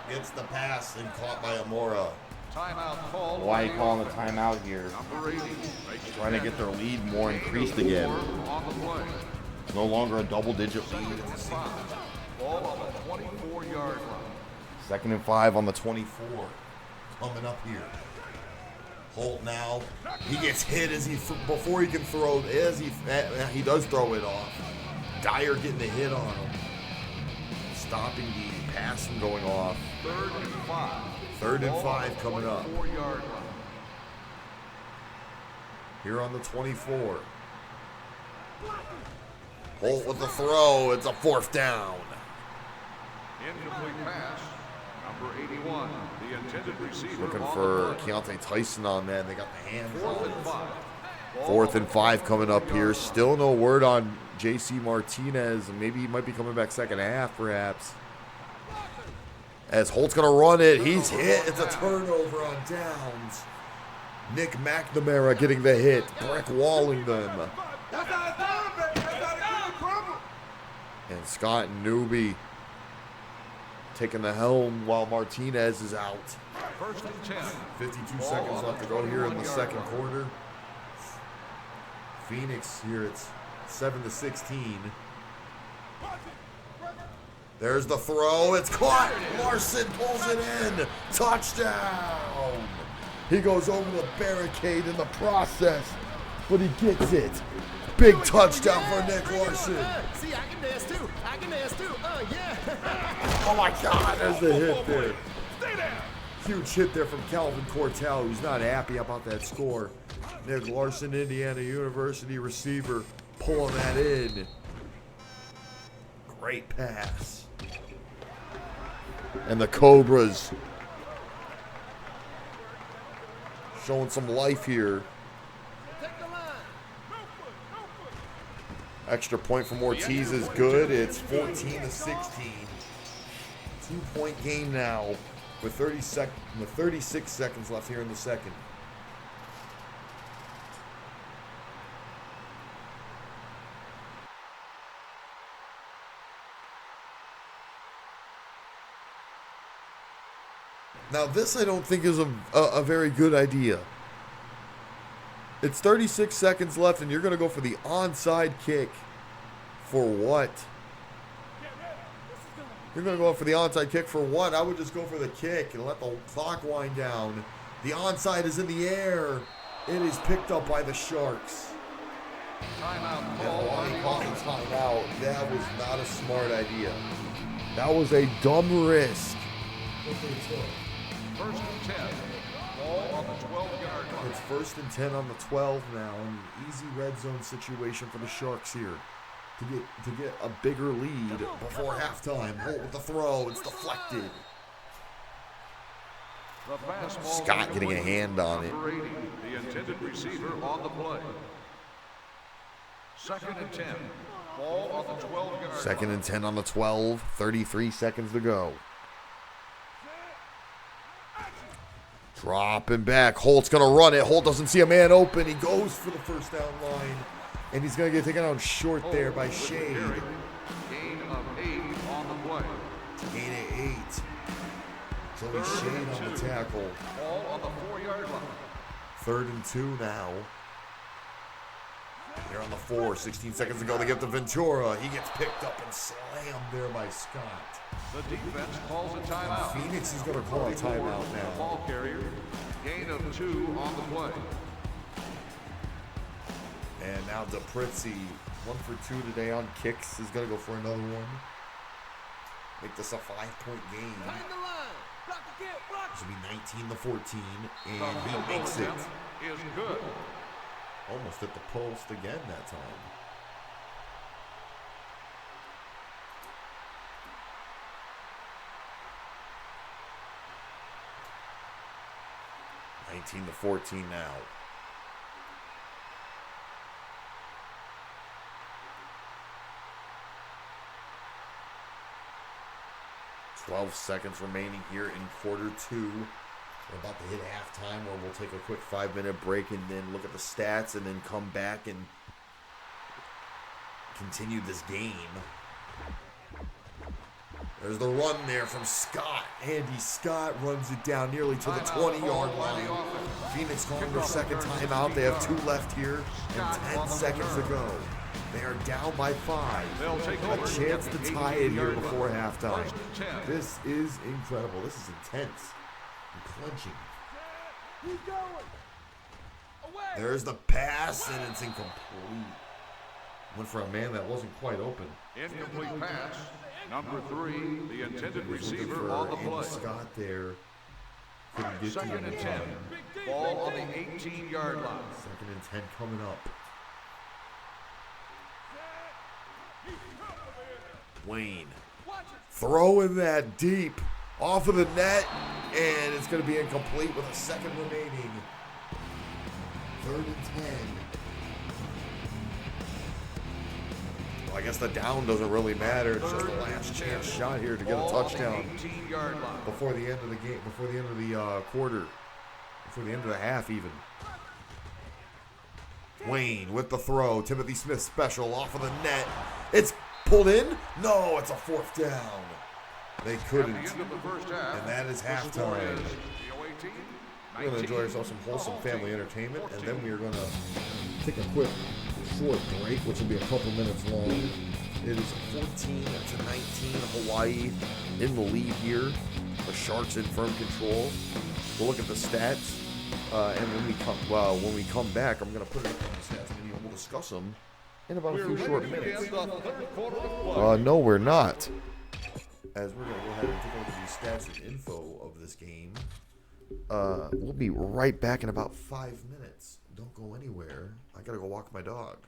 gets the pass and caught by Amora. Timeout call. Why are you calling a timeout here? Number 80. Trying to get their lead more increased again. On the play. It's no longer a double-digit lead. Second and 5. Ball on the 24-yard line. 2nd and 5 on the 24 coming up here. Holt now. He gets hit as before he can throw. As he does throw it off. Dyer getting the hit on him, stopping the pass from going off. 3rd and 5. 3rd and Ball 5 coming up. 24-yard line. Here on the 24. Holt with the throw. It's a 4th down. Incomplete pass. Number 81, the intended receiver. Looking on for the play. Keontae Tyson on that. They got the hands 4th on and it. 5. 4th and 5 coming up here. Still no word on J.C. Martinez. Maybe he might be coming back second half, perhaps. As Holt's going to run it. He's hit. It's a turnover on downs. Nick McNamara getting the hit. Brick walling them. That's how it's done, baby. That's how the cookie crumble. And Scott Newby taking the helm while Martinez is out. First and 10. 52 seconds left to go here in the second quarter. Phoenix here, it's 7-16. There's the throw. It's caught. Larson pulls it in. Touchdown. He goes over the barricade in the process, but he gets it. Big touchdown for Nick Larson. See, I can dance too. I can dance too. Yeah. Oh my God, there's the hit there. Huge hit there from Calvin Cortell, who's not happy about that score. Nick Larson, Indiana University receiver, pulling that in. Great pass. And the Cobras showing some life here. Extra point from Ortiz is good. It's 14-16. 2-point game now with 36 seconds left here in the second. Now this I don't think is a very good idea. It's 36 seconds left and you're going to go for the onside kick. For what? You're going to go for the onside kick for what? I would just go for the kick and let the clock wind down. The onside is in the air. It is picked up by the Sharks. Timeout. And called a timeout. That was not a smart idea. That was a dumb risk. First and 10. Ball on the 12-yard line. It's 1st and 10 on the 12 now. An easy red zone situation for the Sharks here. To get a bigger lead before halftime. Holt with the throw. It's deflected. The fastball Scott getting a hand on it. Number 80, the intended receiver on the play. 2nd and 10. Ball on the 12-yard line. 2nd and 10 on the 12. 33 seconds to go. Dropping back. Holt's going to run it. Holt doesn't see a man open. He goes for the first down line. And he's going to get taken out short there by Shade. Gain of 8 on the play. Gain of 8. So he's Shade on the tackle. Ball on the 4-yard line. 3rd and 2 now. They're on the 4. 16 seconds to go. They get to Ventura. He gets picked up and slammed there by Scott. The defense calls a timeout. Phoenix is going to call a timeout now. Ball carrier. Gain of 2 on the play. And now DePritzi, 1 for 2 today on kicks, is going to go for another one. Make this a 5-point game. This will be 19-14, and he makes it. Is good. Almost at the post again that time. (19-14) now. 12 seconds remaining here in quarter 2. We're about to hit halftime where we'll take a quick 5-minute break and then look at the stats and then come back and continue this game. There's the run there from Scott. Andy Scott runs it down nearly to the 20-yard line. Phoenix calling their second timeout. They have 2 left here and 10 seconds to go. They are down by 5. A chance to tie it here before halftime. This is incredible. This is intense. And clenching. There's the pass, and it's incomplete. Went for a man that wasn't quite open. Incomplete pass. Number 3, the intended receiver on the play. Scott there. Couldn't get to 2nd him. and 10. Ball on the 18-yard line. 2nd and 10 coming up. Wayne throwing that deep off of the net, and it's going to be incomplete with a second remaining. 3rd and 10. Well, I guess the down doesn't really matter. It's just the last chance shot here to get a touchdown before the end of the game, before the end of the quarter, before the end of the half even. Wayne with the throw. Timothy Smith special off of the net. It's pulled in? No, it's a 4th down. They couldn't. And that is halftime. We're going to enjoy ourselves some wholesome family entertainment, and then we are going to take a quick, short break, which will be a couple minutes long. It is 14-19, Hawaii in the lead here. The Sharks in firm control. We'll look at the stats, and when we come back, I'm going to put it in the stats video, and we'll discuss them in about a few short minutes. No, we're not. As we're going to go ahead and take a look at these stats and info of this game. We'll be right back in about 5 minutes. Don't go anywhere. I got to go walk my dog.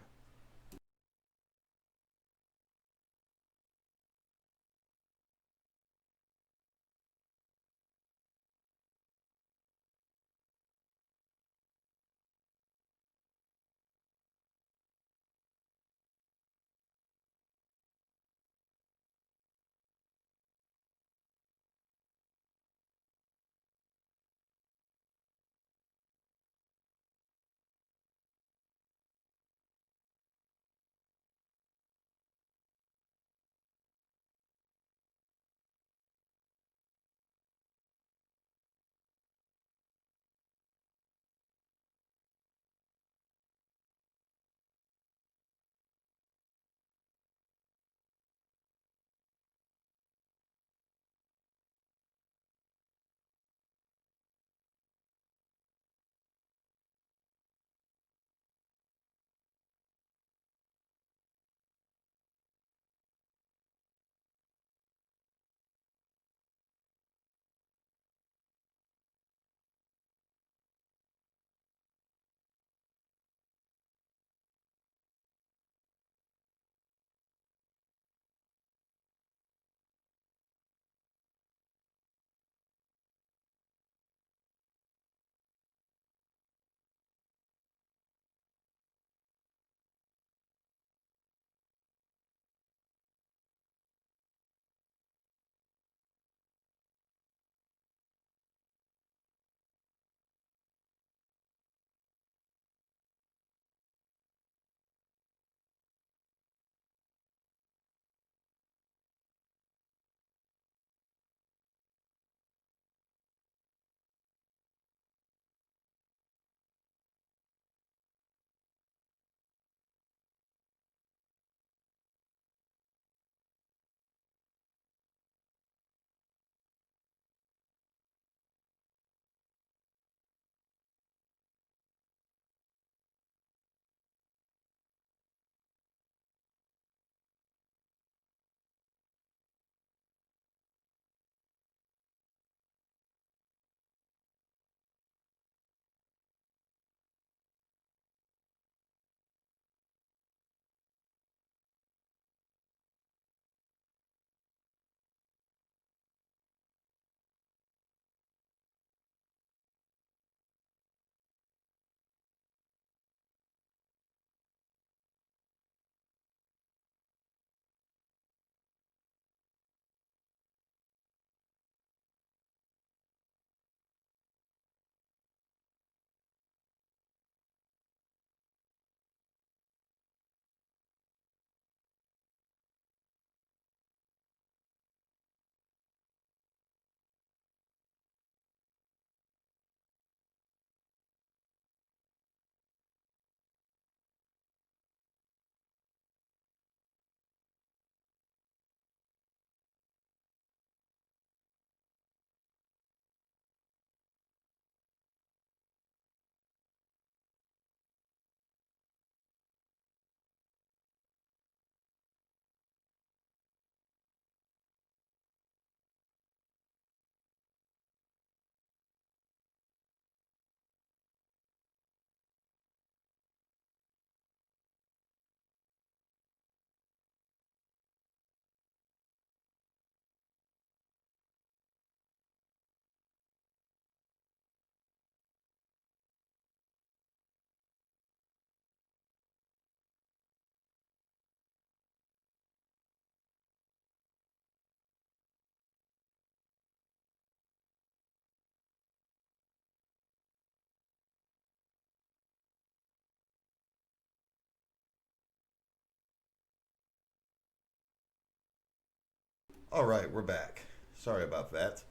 All right, we're back. Sorry about that.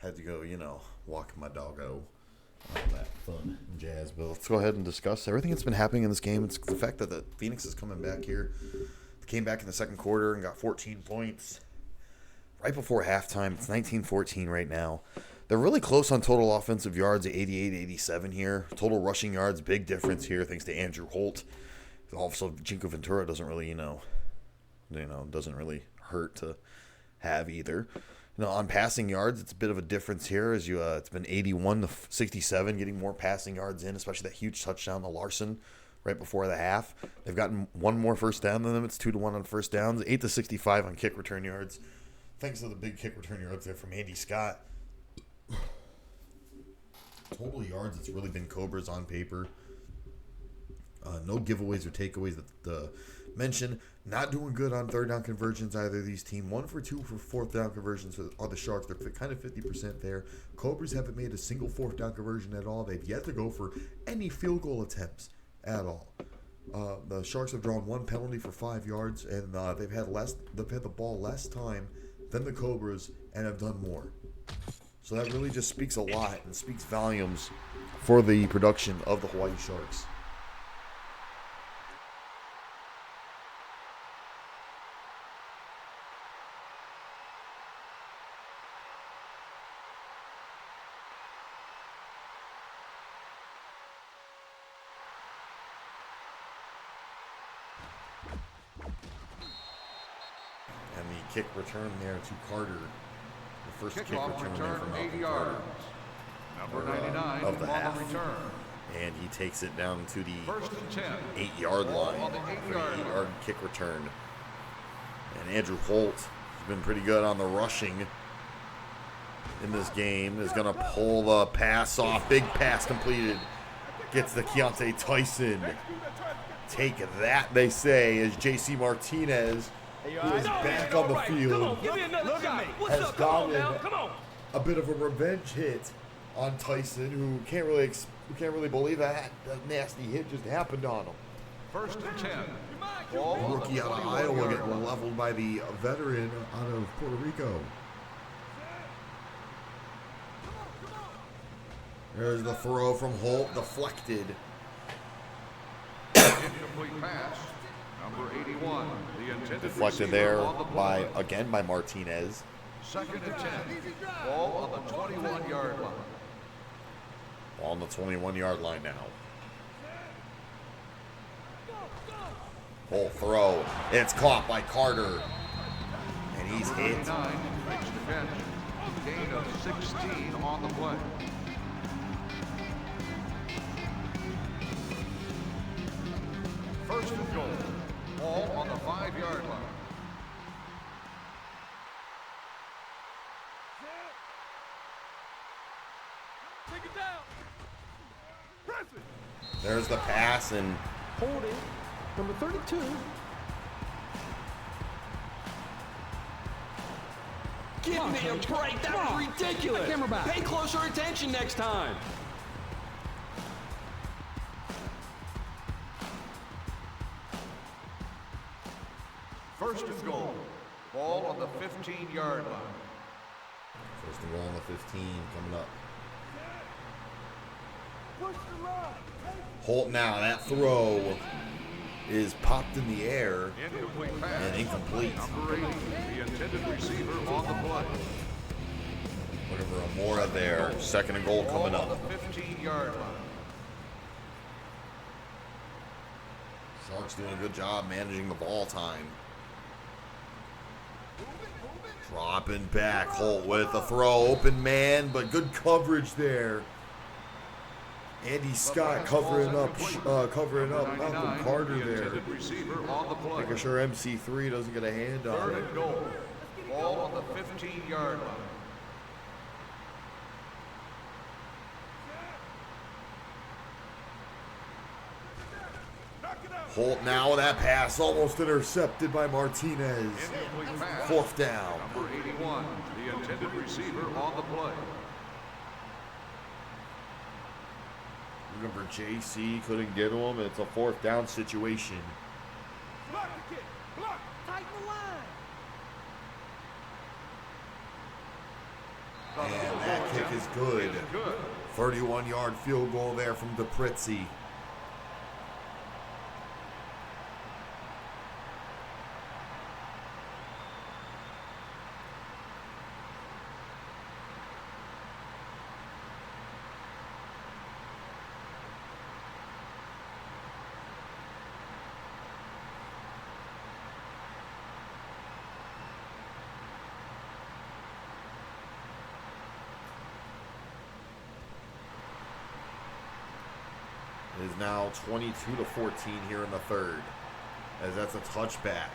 Had to go, walk my doggo. All that fun and jazz. But let's go ahead and discuss everything that's been happening in this game. It's the fact that the Phoenix is coming back here. They came back in the second quarter and got 14 points. Right before halftime, it's 19-14 right now. They're really close on total offensive yards at 88-87 here. Total rushing yards, big difference here thanks to Andrew Holt. Also, Jinko Ventura doesn't really, doesn't really hurt to have either. On passing yards, it's a bit of a difference here as it's been 81-67, getting more passing yards in, especially that huge touchdown to Larson right before the half. They've gotten one more first down than them. It's 2-1 on first downs, 8-65 on kick return yards. Thanks to the big kick return yards there from Andy Scott. Total yards, it's really been Cobras on paper. No giveaways or takeaways that mention. Not doing good on third down conversions either of these teams. 1 for 2 for fourth down conversions are the Sharks. They're kind of 50% there. Cobras haven't made a single fourth down conversion at all. They've yet to go for any field goal attempts at all. The Sharks have drawn one penalty for 5 yards, and they've had the ball less time than the Cobras and have done more. So that really just speaks a lot and speaks volumes for the production of the Hawaii Sharks. And the kick return there to Carter. The first kick return there from 80 Malcolm yards. Carter. Number 99 of the on half. the return. And he takes it down to the First and 10. 8-yard line On the for 8-yard the line. 8-yard kick return. And Andrew Holt has been pretty good on the rushing in this game. Is going to pull the pass off. Big pass completed. Gets the Keontae Tyson. Take that, they say, as J.C. Martinez, who is back on the field, has gotten a bit of a revenge hit on Tyson, who can't really believe that nasty hit just happened on him. First and 10. Rookie out of Iowa getting leveled by the veteran out of Puerto Rico. There's the throw from Holt, deflected. Incomplete pass. Number 81. The intended Deflected receiver there on the play. by Martinez. Second and 10. Ball on the 21-yard line. On the 21-yard line now. Holt throw. It's caught by Carter. And he's hit. 99 makes the catch. Gain of 16 on the play. First and goal. Ball on the 5-yard line. Take it down. Press it. There's the pass, and Hold it. Number 32. Give me a break. That was ridiculous. Camera back. Pay closer attention next time. First and goal. Ball on the 15-yard line. first and goal on the 15 coming up. Push the line. Holt now, that throw is popped in the air Incomplete pass. and incomplete. Number 80. The intended receiver on the play. Looking for a more there. Second and goal coming Ball on up. the 15-yard line. Sharks doing a good job managing the ball time. Dropping back, Holt with the throw, open man, but good coverage there. Andy Scott covering up Malcolm Carter The there. intended receiver on the play. Making sure MC3 doesn't get a hand on Third it. and goal. Ball on the 15-yard line. Holt now with that pass, almost intercepted by Martinez. Incomplete pass. Fourth down. Number 81. The intended receiver on the play. Remember, JC couldn't get to him. It's a fourth down situation. Block the kick. Block. Tighten the line. And that kick is good. 31-yard field goal there from DePritzi. It is now 22-14 here in the third, as that's a touchback.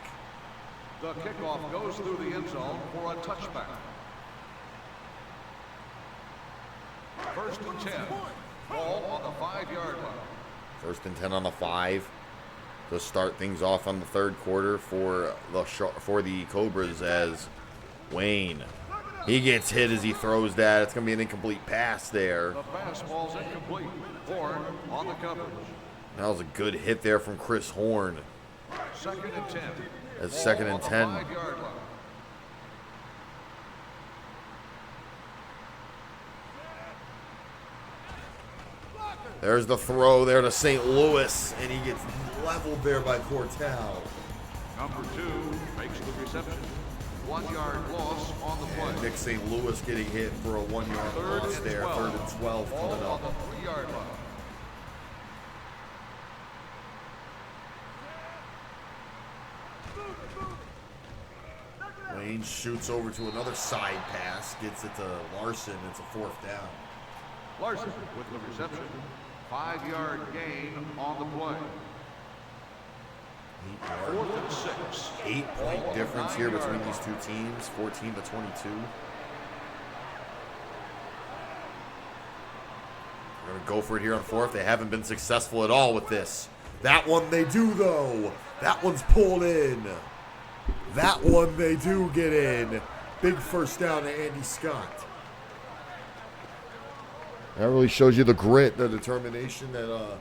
The kickoff goes through the end zone for a touchback. First and 10. Ball on the 5-yard line. First and 10 on the 5 to start things off on the third quarter for the Cobras, as Wayne, he gets hit as he throws that. It's going to be an incomplete pass there. The fastball's incomplete. Horn on the coverage. That was a good hit there from Chris Horn. Second and 10. That's second and 10. 5-yard line. There's the throw there to St. Louis. And he gets leveled there by Cortal. Number 2 makes the reception. 1-yard loss on the play. And Nick St. Louis getting hit for a 1-yard loss there. 3rd and 12 Ball coming on up. the 3-yard line. Wayne shoots over to another side pass, gets it to Larson. It's a 4th down. Larson with the reception. 5-yard gain on the play. 4th and 6. 8-point difference here between these two teams, 14-22. They're going to go for it here on 4th. They haven't been successful at all with this. That one they do, though. That one's pulled in. That one they do get in. Big first down to Andy Scott. That really shows you the grit. The determination that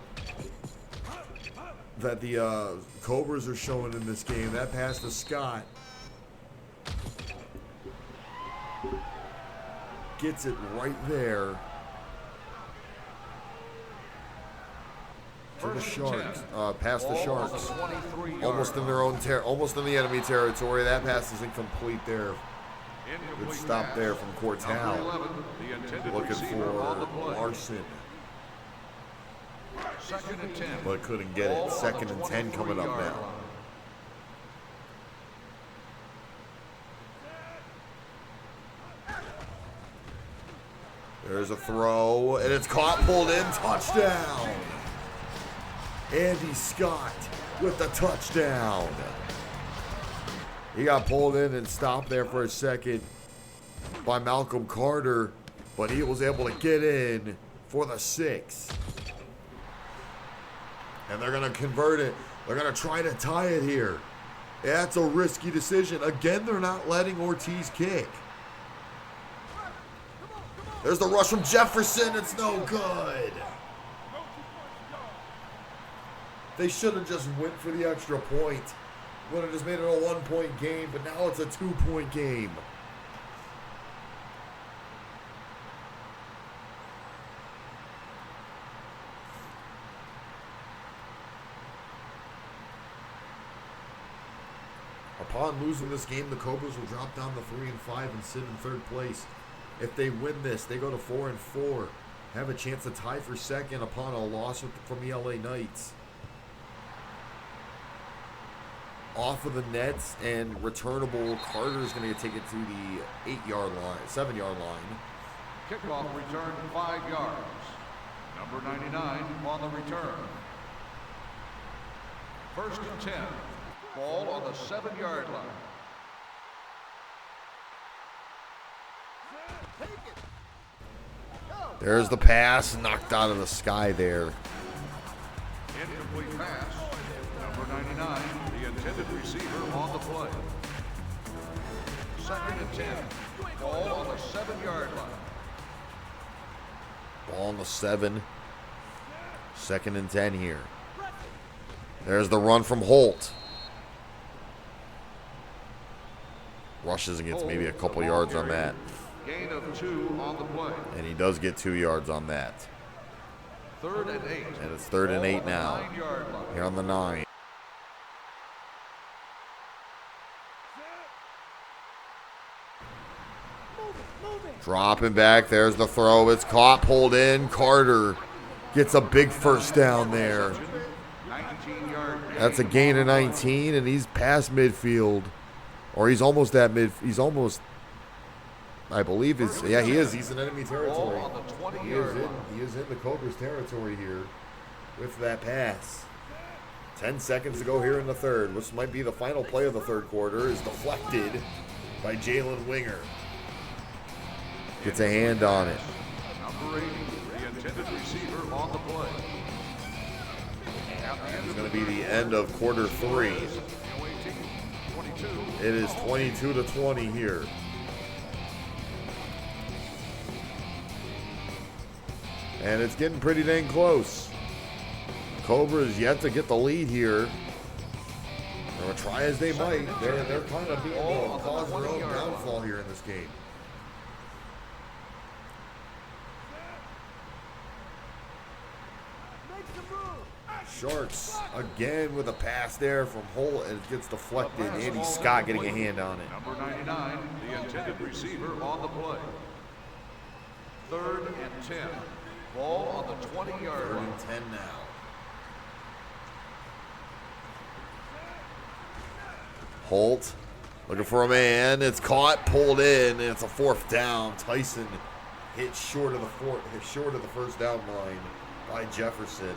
the Cobras are showing in this game. That pass to Scott. Gets it right there. To the Sharks. Past the Sharks. Almost in their own almost in the enemy territory. That pass is incomplete there. Good stop there from Cortal. Looking for Larson. Second and 10. But couldn't get it. 2nd and 10 coming up now. There's a throw, and it's caught, pulled in, touchdown. Andy Scott with the touchdown. He got pulled in and stopped there for a second by Malcolm Carter, but he was able to get in for the 6. And they're going to convert it. They're going to try to tie it here. That's a risky decision. Again, they're not letting Ortiz kick. There's the rush from Jefferson. It's no good. They should have just went for the extra point. Would have just made it a 1-point game, but now it's a 2-point game. Upon losing this game, the Cobras will drop down to 3-5 and sit in 3rd place. If they win this, they go to 4-4, have a chance to tie for 2nd upon a loss from the LA Knights. Off of the nets and returnable, Carter's going to take it to the 8-yard line, 7-yard line. Kickoff return 5 yards. Number 99 on the return. First and 10. Ball on the 7-yard line. There's the pass, knocked out of the sky there. Incomplete pass. Number 99, the intended receiver on the play. 2nd and 10. Ball on the 7-yard line. Ball on the 7. 2nd and 10 here. There's the run from Holt. Rushes and gets maybe a couple yards on that. Gain of 2 on the play. And he does get 2 yards on that. 3rd and 8. And it's 3rd and 8 Ball on the now. 9-yard line. Here on the 9. Dropping back. There's the throw. It's caught, pulled in. Carter gets a big first down there. 19-yard gain. That's a gain of 19, and he's past midfield. Or he's almost at mid. He's almost, I believe, is. Yeah, he is. He's in enemy territory. Ball on the 20-yard line. He is in the Cobras territory here with that pass. 10 seconds to go here in the third. Which might be the final play of the third quarter. Is deflected by Jalen Winger. Gets a hand on it. Number 80, the intended receiver on the play. At the end It's of going to be the end of quarter 3. 22. It is 22 to 20 here. And it's getting pretty dang close. Cobras yet to get the lead here. They're going to try as they might. They're kind of being cause their own downfall here in this game. Sharks again with a pass there from Holt, and it gets deflected. Andy Scott getting a hand on it. Number 99, the intended receiver on the play. 3rd and 10. Ball on the 20-yard 3rd line. and 10 now. Holt looking for a man. It's caught, pulled in, and it's a 4th down. Tyson hit short of the first down line by Jefferson.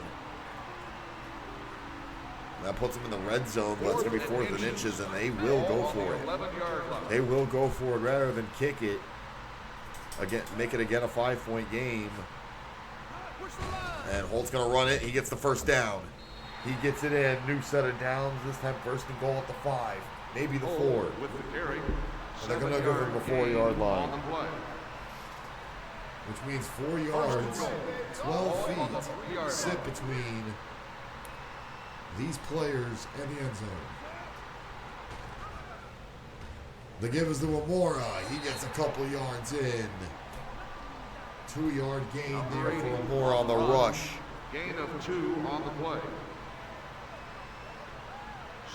That puts them in the red zone, but it's going to be 4th and inches, and they will go for it. 11-yard line. They will go for it rather than kick it. Again, make it again a 5-point game. And Holt's going to run it. He gets the first down. He gets it in. New set of downs. This time 1st and goal at the 5. Maybe the 4. With the carry. And they're going to go from the 4-yard line. On the play. Which means 4 yards, 12 feet sit between these players and the end zone. They give us the Wamora. He gets a couple yards in. 2-yard gain there for More on the rush. Gain of 2 on the play.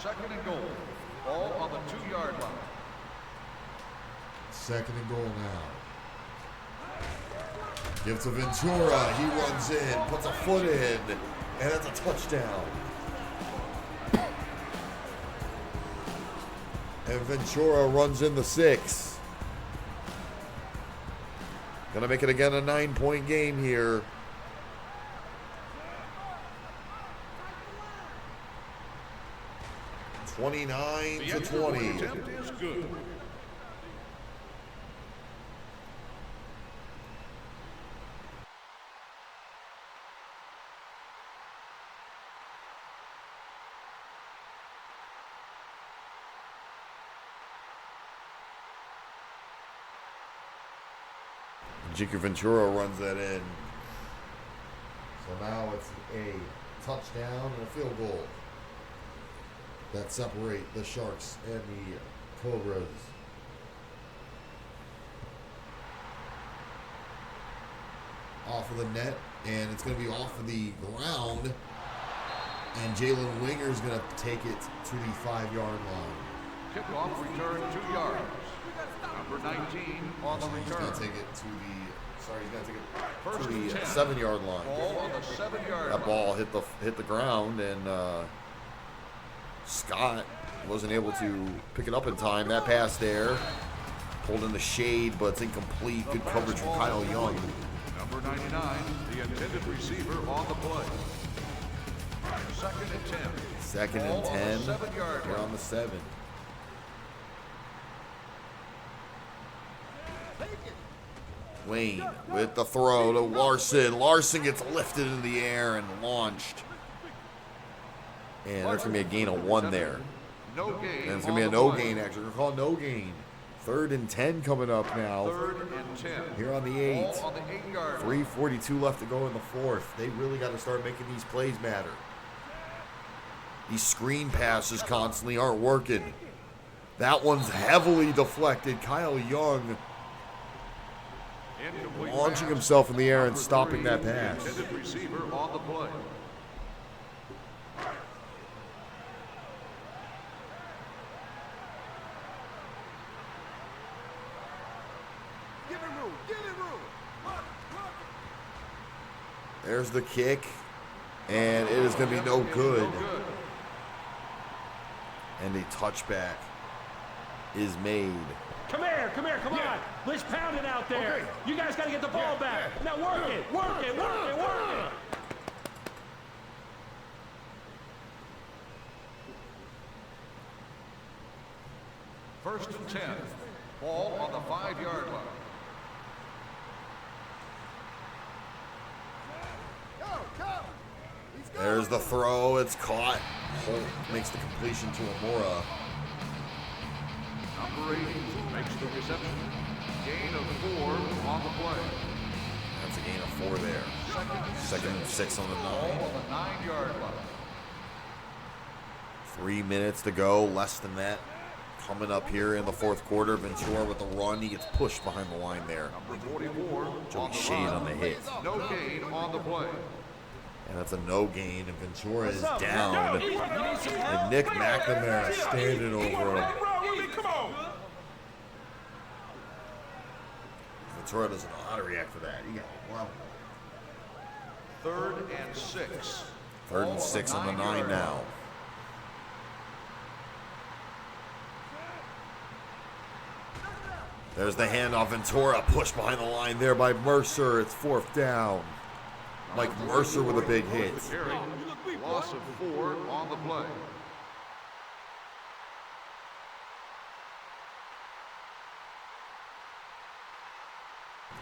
2nd and goal. Ball on the 2-yard line. 2nd and goal now. Gives to Ventura. He runs in, puts a foot in, and that's a touchdown. And Ventura runs in the 6. Gonna make it again a 9-point game here. $29 to 20. Attempt is good. Jake Ventura runs that in. So now it's a touchdown and a field goal that separate the Sharks and the Cobras. Off of the net, and it's going to be off of the ground. And Jalen Winger is going to take it to the 5-yard line. Kickoff return 2 yards. Number 19 on the He's return. going to take it to the. Sorry, he's going to take it. First To and the 10. 7-yard line. Ball on the 7-yard That line. ball hit the ground, and Scott wasn't able to pick it up in time. That pass there, pulled in the shade, but it's incomplete. Good coverage from Kyle Young. Number 99, the intended receiver on the play. 2nd and 10. 2nd and Ball on 10. the 7-yard Here line. on the 7. Wayne with the throw to Larson. Larson gets lifted in the air and launched. And there's going to be a gain of 1 there. No gain. And it's going to be a no gain, actually. We're calling no gain. 3rd and 10 coming up now. 3rd and 10. Here on the 8. Ball on the 8-yard line. 3:42 left to go in the 4th. They really got to start making these plays matter. These screen passes constantly aren't working. That one's heavily deflected. Kyle Young Incomplete launching pass. himself in the air and Number stopping 3, that the pass. intended receiver on the play. Give him room. Give him room. There's the kick, and it is going to be no good. And a touchback is made. Come here, come on. Let's pound it out there. Okay. You guys got to get the ball back. Now work it, work it, work it, work it. First and 10. Ball on the 5-yard line. Go, go. He's going. There's the throw. It's caught. Holt makes the completion to Amora. Number 80 makes the reception. Gain of 4 on the play. That's a gain of 4 there. Second and 6 on the 9. Ball on the 9-yard line. 3 minutes to go, less than that. Coming up here in the fourth quarter, Ventura with the run. He gets pushed behind the line there. Number 44 Joey on the Shade run. on the hit. No gain on the play. And that's a no gain, and Ventura is down. And Nick McNamara standing over him. Ventura doesn't know how to react to that. He got wow. 3rd and 6. 3rd and 6 on the 9 now. There's the handoff. Ventura pushed behind the line there by Mercer. It's 4th down. Mike Mercer with a big hit. Carry. Loss of 4 on the play.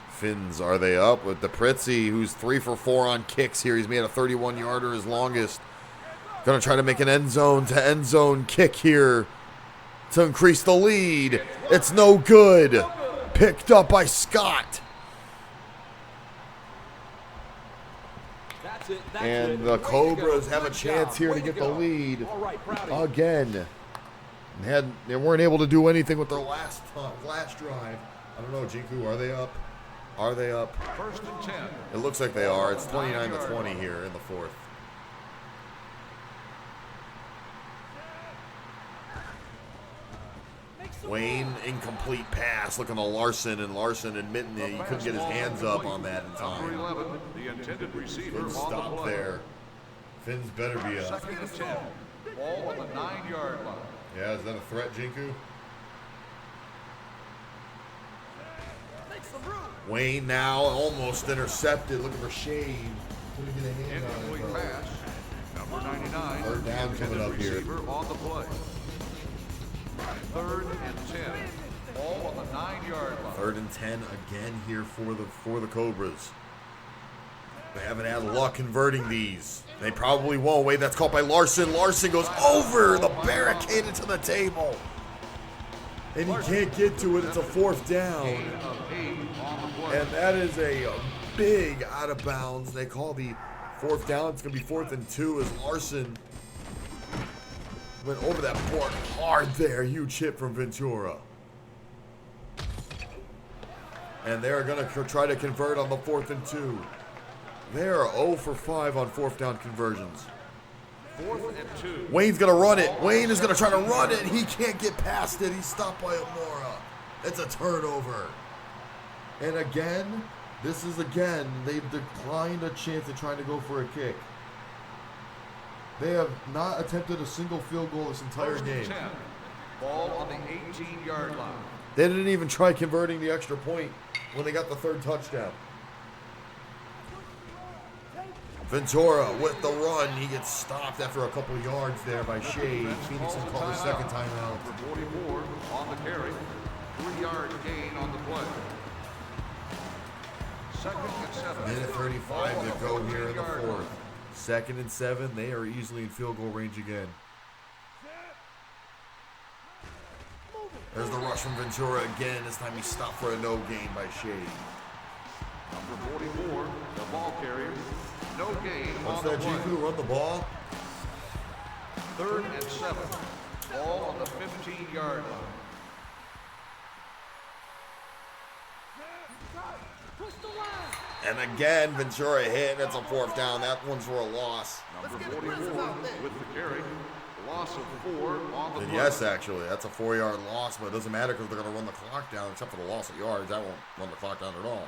Finns, are they up with the Pritzi, who's 3 for 4 on kicks here. He's made a 31-yarder his longest. Gonna try to make an end zone kick here to increase the lead. It's no good. Picked up by Scott. That's it. And the Cobras have a chance here to get the lead All right, proud of you. again. They weren't able to do anything with their last drive. I don't know, Jinku, are they up? Are they up? 1st and 10. It looks like they are. It's 29-20 here in the fourth. Wayne, incomplete pass, looking to Larson, and Larson admitting that he couldn't get his hands up on that in Number time. 11, the intended receiver Good on the stop play. there. Finns better be up. 2nd and 10. Ball on the 9-yard line. Yeah, is that a threat, Jinku? Make some room. Wayne now almost intercepted, looking for Shade. Couldn't get a hand on it, Incomplete though. pass. Number 99. Third down intended coming up here. receiver on the play. 3rd and 10. Ball on the 9-yard line. 3rd and 10 again here for the Cobras. They haven't had luck converting these. They probably won't. Wait, that's caught by Larson. Larson goes over the barricade into the table. And he can't get to it. It's a 4th down. Gain of 8 on the play. And that is a big out of bounds. They call the 4th down. It's going to be 4th and 2 as Larson went over that board hard there. Huge hit from Ventura. And they're going to try to convert on the 4th and 2. They are 0 for 5 on 4th down conversions. 4th and 2. Wayne's going to run it. Wayne is going to try to run it. He can't get past it. He's stopped by Amora. It's a turnover. And again, they've declined a chance at trying to go for a kick. They have not attempted a single field goal this entire 1st and game. 10. Ball on the 18-yard line. They didn't even try converting the extra point when they got the 3rd touchdown. Ventura with the run. He gets stopped after a couple yards there by Shade. Phoenix will call the 2nd timeout. Number 44 on the carry. 3-yard gain on the play. 2nd and 7. Minute 35 Ball to on go the here in the 14-yard 4th. line. 2nd and 7. They are easily in field goal range again. There's the rush from Ventura again. This time he stopped for a no gain by Shade. Number 44, the ball carrier. No gain What's on the that, play. Jiku? Run the ball? 3rd and 7. Ball on the 15-yard line. And again, Ventura hit. That's a 4th down. That one's for a loss. Number 44 with the carry. Loss of 4 on the And play. yes, actually, that's a 4-yard loss, but it doesn't matter because they're going to run the clock down, except for the loss of yards. That won't run the clock down at all.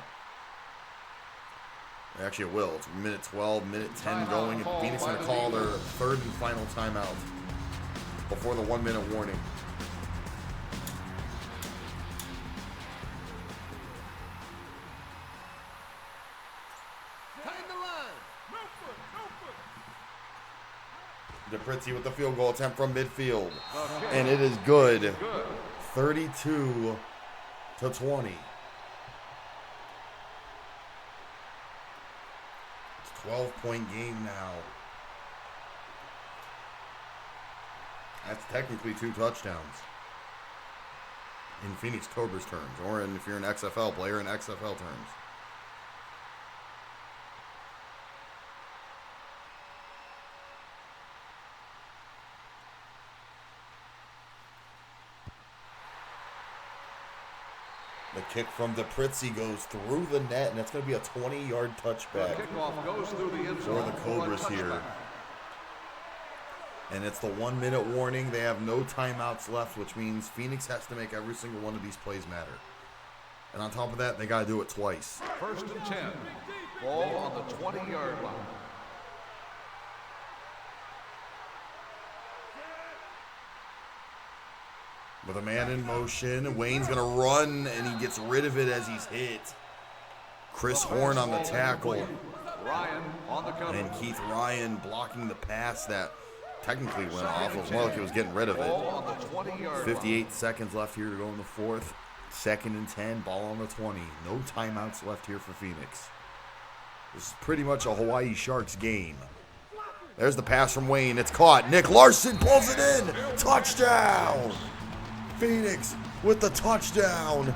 Actually, it will. It's minute 12, minute 10 going, and Phoenix going to call their 3rd and final timeout before the 1-minute warning. DePritzi with the field goal attempt from midfield. And it is good. 32-20. It's a 12-point game now. That's technically 2 touchdowns. In Phoenix Cobras terms, or if you're an XFL player, in XFL terms. The kick from DePritzi goes through the net, and that's going to be a 20-yard touchback Kickoff goes through the end for zone the for a Cobras here. touchback. And it's the 1-minute warning. They have no timeouts left, which means Phoenix has to make every single one of these plays matter. And on top of that, they got to do it twice. 1st and 10. Ball on the 20-yard line. With a man in motion, Wayne's going to run, and he gets rid of it as he's hit. Chris Horn on the tackle. Ryan on the cover. And Keith Ryan blocking the pass that technically went off. It was more like he was getting rid of Ball it. on the 20-yard 58 seconds left here to go in the 4th. 2nd and 10, ball on the 20. No timeouts left here for Phoenix. This is pretty much a Hawaii Sharks game. There's the pass from Wayne. It's caught. Nick Larson pulls it in. Touchdown! Phoenix with the touchdown.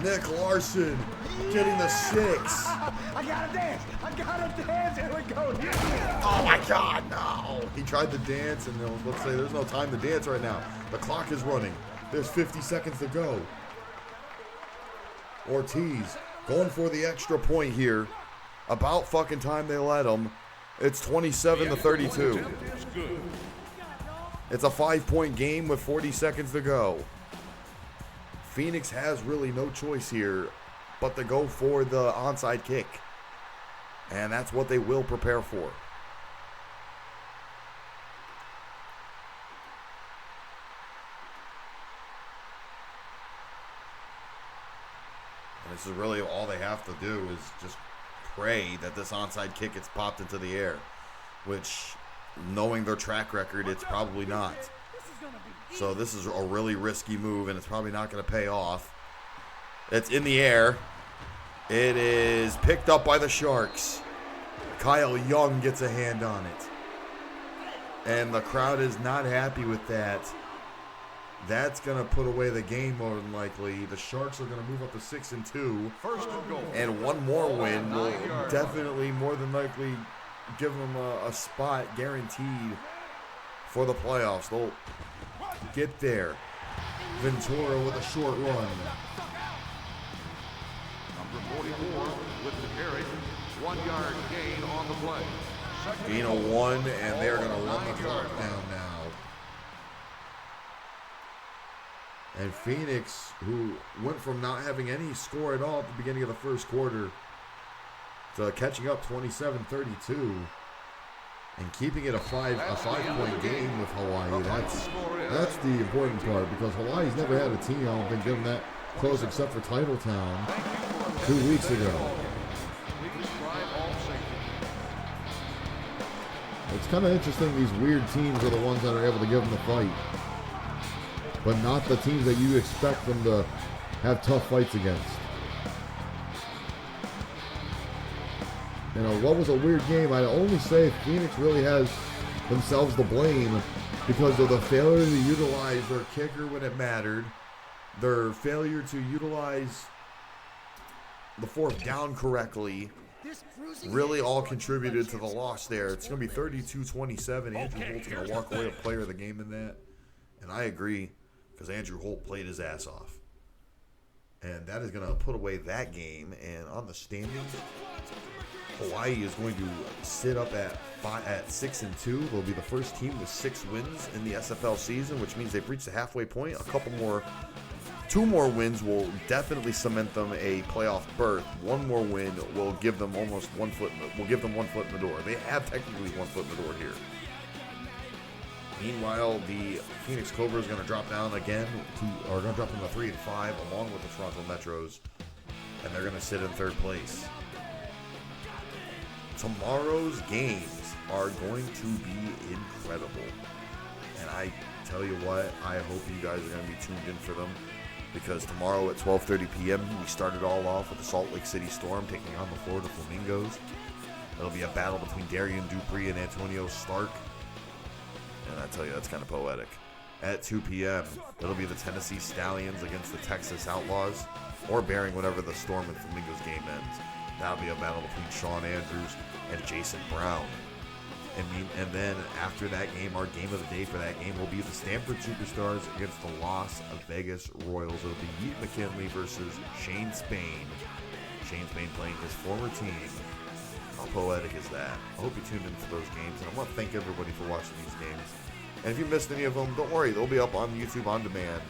Nick Larson getting the 6. I gotta dance. Here we go. Oh my God, no! He tried to dance, and let's say there's no time to dance right now. The clock is running. There's 50 seconds to go. Ortiz going for the extra point here. About fucking time they let him. It's 27-32. It's a 5-point game with 40 seconds to go. Phoenix has really no choice here but to go for the onside kick. And that's what they will prepare for. And this is really all they have to do is just pray that this onside kick gets popped into the air. Which, knowing their track record, it's probably not. So this is a really risky move, and it's probably not going to pay off. It's in the air. It is picked up by the Sharks. Kyle Young gets a hand on it. And the crowd is not happy with that. That's going to put away the game more than likely. The Sharks are going to move up to 6-2. 1st and goal. And one more win will definitely, more than likely, give them a spot guaranteed for the playoffs. They'll get there. Ventura with a short run. Number 44 with the carry. 1-yard gain on the play. Gain of 1, and they're going to run the clock down now. And Phoenix, who went from not having any score at all at the beginning of the 1st quarter to catching up 27-32 and keeping it a 5-point game with Hawaii. That's the important part, because Hawaii's never had a team, I don't think, given that close except for Titletown 2 weeks ago. It's kind of interesting, these weird teams are the ones that are able to give them the fight, but not the teams that you expect them to have tough fights against. You know, what was a weird game? I'd only say Phoenix really has themselves to blame because of the failure to utilize their kicker when it mattered, their failure to utilize the 4th down correctly, really all contributed to the loss there. It's going to be 32-27. Andrew Holt's going to walk away a player of the game in that. And I agree, because Andrew Holt played his ass off. And that is going to put away that game. And on the standings, Hawaii is going to sit up at 6-2. They'll be the first team with 6 wins in the SFL season, which means they've reached the halfway point. Two more wins will definitely cement them a playoff berth. One more win will give them almost 1 foot. Will give them 1 foot in the door. They have technically 1 foot in the door here. Meanwhile, the Phoenix Cobra is going to drop down again are going to drop them to 3 and 5, along with the Toronto Metros, and they're going to sit in 3rd place. Tomorrow's games are going to be incredible, and I tell you what, I hope you guys are going to be tuned in for them, because tomorrow at 12:30 p.m. we start it all off with the Salt Lake City Storm taking on the Florida Flamingos. It'll be a battle between Darian Dupree and Antonio Stark. And I tell you, that's kind of poetic. At 2 p.m., it'll be the Tennessee Stallions against the Texas Outlaws, or bearing whenever the Storm and Flamingos game ends. That'll be a battle between Sean Andrews and Jason Brown. And then after that game, our game of the day for that game will be the Stanford Superstars against the Las Vegas Royals. It'll be Yeet McKinley versus Shane Spain. Shane Spain playing his former team. How poetic is that? I hope you tuned into those games, and I want to thank everybody for watching these games. And if you missed any of them, don't worry, they'll be up on YouTube on demand.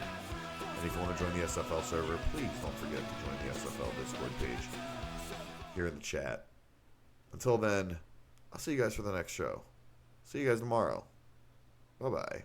And if you want to join the SFL server, please don't forget to join the SFL Discord page here in the chat. Until then, I'll see you guys for the next show. See you guys tomorrow. Bye-bye.